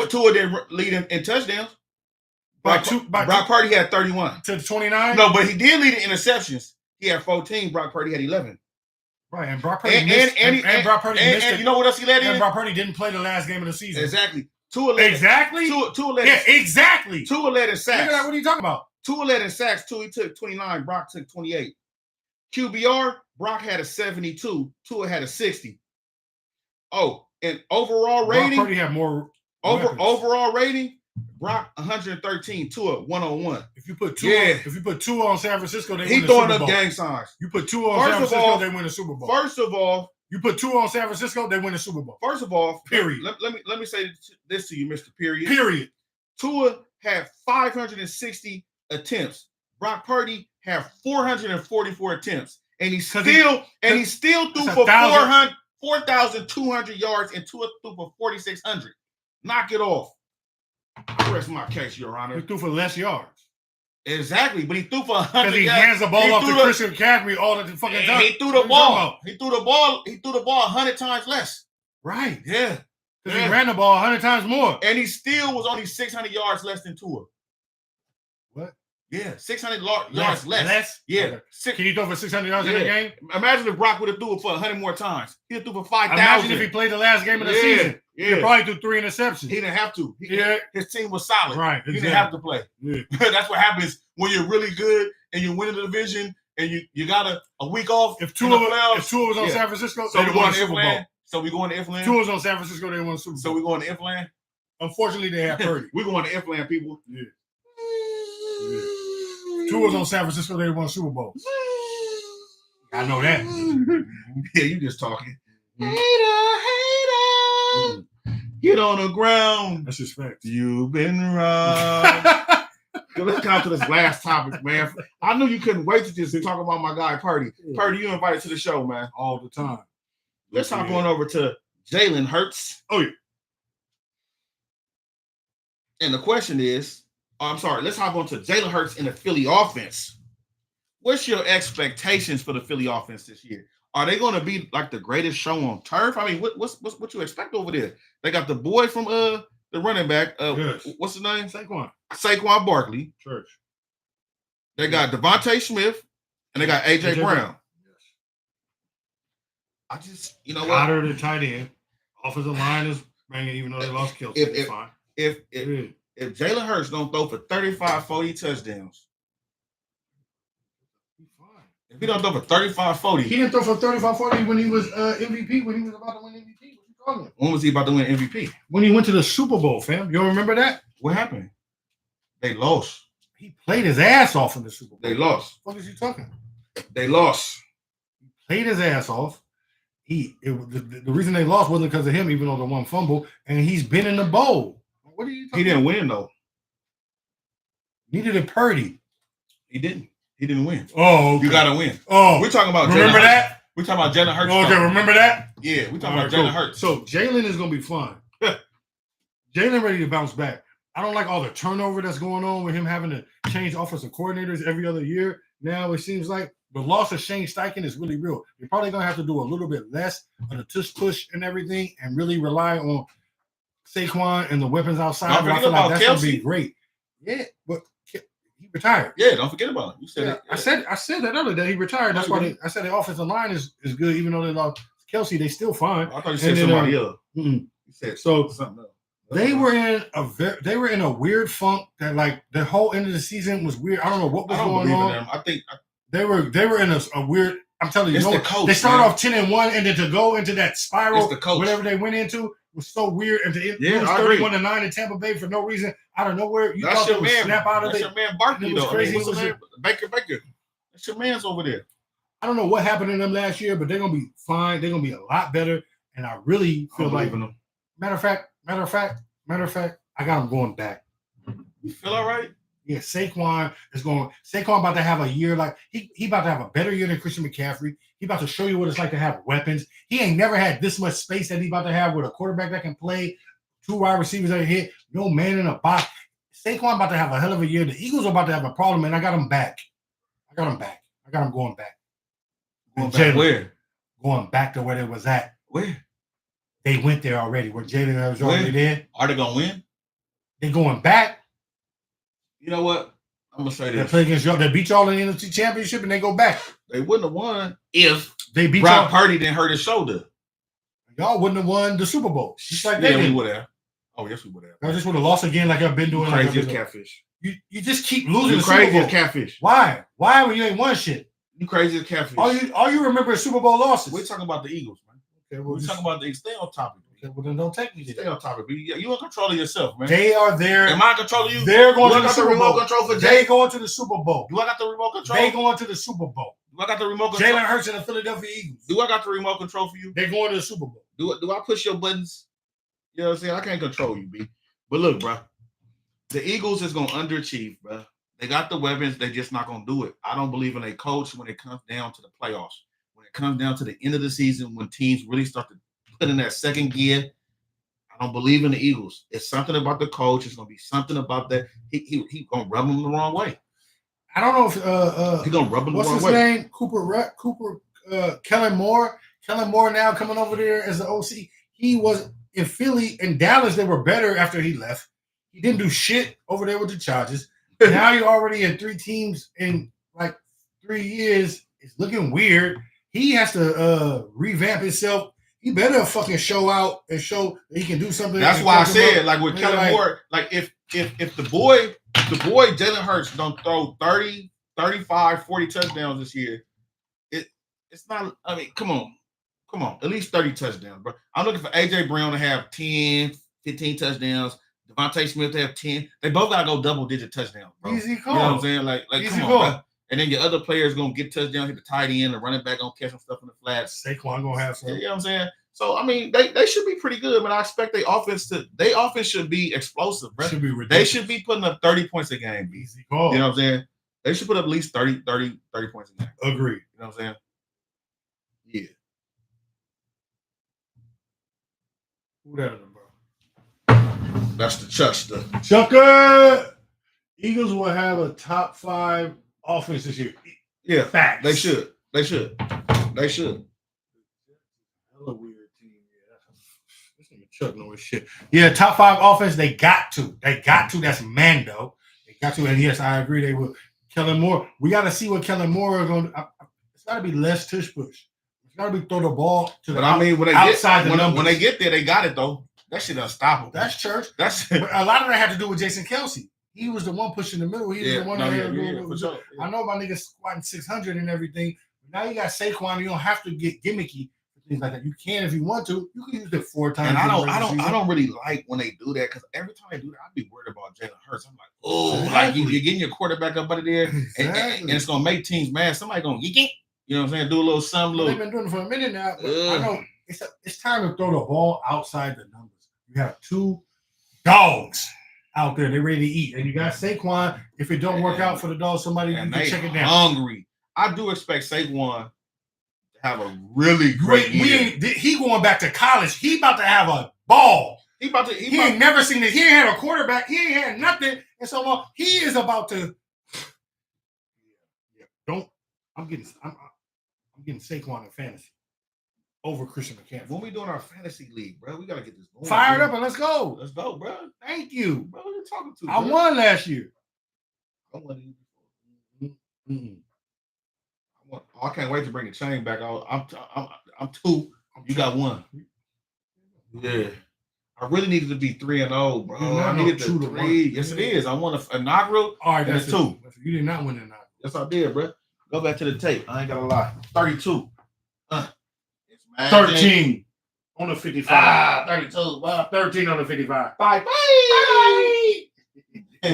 Tua didn't lead in touchdowns. Brock Purdy had 31. To 29? No, but he did lead in interceptions. He had 14. Brock Purdy had 11. Right, and Brock Purdy missed. And Brock Purdy missed. And you know what else he led in? And Brock Purdy didn't play the last game of the season. Exactly. Tua led in sacks. What are you talking about? Tua led in sacks. He took 29. Brock took 28. QBR, Brock had a 72. Tua had a 60. Oh, and overall rating. Brock Purdy had more. Overall rating, Brock 113. Tua 101. If you put Tua on San Francisco, they win the Super Bowl. He throwing up gang signs. You put Tua on San Francisco, they win the Super Bowl. First of all, you put Tua on San Francisco, they win the Super Bowl. First of all, period. Let me say this to you, Mr. Period. Period. Tua had 560 attempts. Brock Purdy had 444 attempts, and he still threw for 4,200 yards, and Tua threw for 4,600. Knock it off. I rest my case, Your Honor. He threw for less yards. Exactly, but he threw for 100 yards. Because he hands the ball off to Christian McCaffrey all the fucking time. He threw the ball. He threw the ball 100 times less. Right. Yeah. Because he ran the ball 100 times more. And he still was only 600 yards less than Tua. What? Yeah, 600 yards less. Less? Yeah. Okay. Can you throw for 600 yards in a game? Imagine if Brock would have threw it for 100 more times. He'd have threw for 5,000. Imagine if he played the last game of the season. Yeah. He probably threw 3 interceptions. He didn't have to. His team was solid. Right. Exactly. He didn't have to play. Yeah. That's what happens when you're really good and you're winning the division and you got a week off. If Tua was on San Francisco, so we going to Ifland. So we going to Ifland. Tua was on San Francisco, they won the Super Bowl. So we going to Ifland. Unfortunately, they have Purdy. We're going to Ifland, people. Yeah. Tua was on San Francisco, they won the Super Bowl. I know that. Yeah, you just talking. Hater. Get on the ground. That's just facts. You've been robbed. Let's come to this last topic, man. I knew you couldn't wait to just talk about my guy Purdy. Purdy, you invited to the show, man. All the time. Let's hop on over to Jalen Hurts. Oh, yeah. And the question is, let's hop on to Jalen Hurts in the Philly offense. What's your expectations for the Philly offense this year? Are they going to be like the greatest show on turf? I mean, what you expect over there? They got the boy from the running back. Yes. What's his name? Saquon Barkley. Church. They got Devontae Smith, and they got AJ Brown. Yes. I just, you know Goddard at tight end. Offensive line is banging, even though they lost Kelsey. It's fine. If Jalen Hurts don't throw for 35, 40 touchdowns, he's fine. If he don't throw for 35, 40. He didn't throw for 35, 40 when he was MVP, when he was about to win MVP. What you talking about? When was he about to win MVP? When he went to the Super Bowl, fam. You don't remember that? What happened? They lost. He played his ass off in the Super Bowl. They lost. What is he talking? They lost. He played his ass off. The reason they lost wasn't because of him, even though the one fumble, and he's been in the bowl. What are you talking He didn't win, though. Neither did Purdy. He didn't. He didn't win. Oh, okay. You got to win. Oh, we're talking about remember Jalen that? Hurts. We're talking about Jalen Hurts. Okay, remember that? Yeah, we're talking about Jalen Hurts. So Jalen is going to be fun. Jalen ready to bounce back. I don't like all the turnover that's going on with him having to change offensive coordinators every other year. Now it seems like the loss of Shane Steichen is really real. You're probably going to have to do a little bit less of the tush push and everything and really rely on Saquon and the weapons outside. Don't I feel like that's going to Kelsey. be great. Yeah, but he retired. Yeah, don't forget about it. You said it. Yeah. I said that other day. He retired. That's why I said the offensive line is good, even though they lost Kelsey. They still fine. I thought you said somebody else. You said something else. They were in a weird funk that like the whole end of the season was weird. I don't know what was going on. I think they were in a weird. I'm telling you, the coach, they started off 10-1, and then to go into that spiral, the coach. whatever they went into was so weird. And to lose 31-9 in Tampa Bay for no reason out of nowhere, you thought they would snap out of it. That's your man Barkley, though. Crazy. Baker. That's your man's over there. I don't know what happened to them last year, but they're gonna be fine. They're gonna be a lot better, and I really feel like. Matter of fact, I got them going back. You feel all right? Yeah, Saquon about to have a year like he about to have a better year than Christian McCaffrey. He about to show you what it's like to have weapons. He ain't never had this much space that he about to have with a quarterback that can play, 2 wide receivers that hit, no man in a box. Saquon about to have a hell of a year. The Eagles are about to have a problem, and I got him back. I got him going back. Going back where? Going back to where they was at. Where? They went there already. Where Jalen was already there. Are they gonna win? They going back. You know what? I'm gonna say this. They play against y'all. They beat y'all in the NFC Championship, and they go back. They wouldn't have won if they beat Brock Purdy didn't hurt his shoulder. Y'all wouldn't have won the Super Bowl. Just like they we would have. Oh, yes, we would have. I just would have lost again, like I've been doing. Crazy as catfish. You just keep losing. You crazy as catfish. Why? Why when you ain't won shit? You crazy as catfish. All you remember is Super Bowl losses. We're talking about the Eagles, man. Okay, well, we're talking about the stay on topic. Okay, well then don't take me. Stay on topic. You in control of yourself, man. They are there. Am I in control of you? They're going to the Super Bowl. Control for They going to the Super Bowl. Do I got the remote control? They going to the Super Bowl. Do I got the remote control? Jalen Hurts and the Philadelphia Eagles. Do I got the remote control for you? They're going to the Super Bowl. Do I push your buttons? You know what I'm saying? I can't control you, B. But look, bro, the Eagles is going to underachieve, bro. They got the weapons. They just not going to do it. I don't believe in a coach when it comes down to the playoffs. When it comes down to the end of the season, when teams really start to put in that second gear, I don't believe in the Eagles. It's something about the coach. It's going to be something about that. He going to rub them the wrong way. I don't know if he's going to rub them the wrong way. What's his name? Cooper Kellen Moore. Kellen Moore now coming over there as the OC. He was in Philly and Dallas. They were better after he left. He didn't do shit over there with the Chargers. Now you're already in 3 teams in like 3 years. It's looking weird. He has to revamp himself. He better fucking show out and show that he can do something. That's why I said, like with Kellen Moore, like if the boy Jalen Hurts don't throw 30, 35, 40 touchdowns this year, it's not. I mean, come on, at least 30 touchdowns, bro. I'm looking for AJ Brown to have 10, 15 touchdowns. Devontae Smith to have 10. They both gotta go double-digit touchdowns, bro. Easy call. You know what I'm saying? Like easy come call. on, bro. and then your other players gonna get touchdowns, hit the tight end, the running back gonna catch some stuff in the flats. Saquon gonna have some. You know what I'm saying? So I mean, they should be pretty good, but I expect their offense should be explosive, bro. Should be ridiculous. They should be putting up 30 points a game. Easy call. You know what I'm saying? They should put up at least 30 points a game. Agree. You know what I'm saying? Yeah. Who that is, bro? That's the Chuckster. Chucker. Eagles will have a top 5 offense this year. Yeah, Facts. they should. They should. They should. Hella weird team. Yeah, this nigga Chuck know his shit. Yeah, top 5 offense. They got to. They got to. That's Mando. They got to. And yes, I agree. They will. Kellen Moore. We got to see what Kellen Moore is going to. It's got to be less tush push. It's got to be throw the ball to the. But I mean, when they get there, they got it though. That shit unstoppable. That's church. That's but a lot of that had to do with Jason Kelsey. He was the one pushing the middle. He was the one that had to do it. Sure. I know my niggas squatting 600 and everything. But now you got Saquon. You don't have to get gimmicky for things like that. You can if you want to. You can use it 4 times. And I don't really like when they do that because every time they do that, I'd be worried about Jalen Hurts. I'm like, oh, exactly. Like you're getting your quarterback up under there, and it's gonna make teams mad. Somebody gonna yeet. You know what I'm saying? Do a little something. They've been doing it for a minute now. I know it's time to throw the ball outside the numbers. You have 2 dogs out there. They're ready to eat. And you got Saquon. If it don't work out for the dogs, somebody you can check it down. Hungry. I do expect Saquon to have a really great year. He going back to college. He about to have a ball. He ain't never seen it. He ain't had a quarterback. He ain't had nothing. And so on. He is about to. I'm getting Saquon in fantasy over Christian McCaffrey. When we doing our fantasy league, bro, we gotta get this going. Fired up and let's go. Let's go, bro. Thank you, bro. What are you talking to? I won last year. I can't wait to bring the chain back. I'm 2. You got 1. Yeah. I really needed to be 3-0, bro. I needed the 3. Yes, it is. I won an inaugural. All right, that's 2. You did not win an inaugural. Yes, I did, bro. Go back to the tape. I ain't gonna lie. 32. 13 on the 55. 32. Wow. 13 on the 55. Bye. Bye. Bye.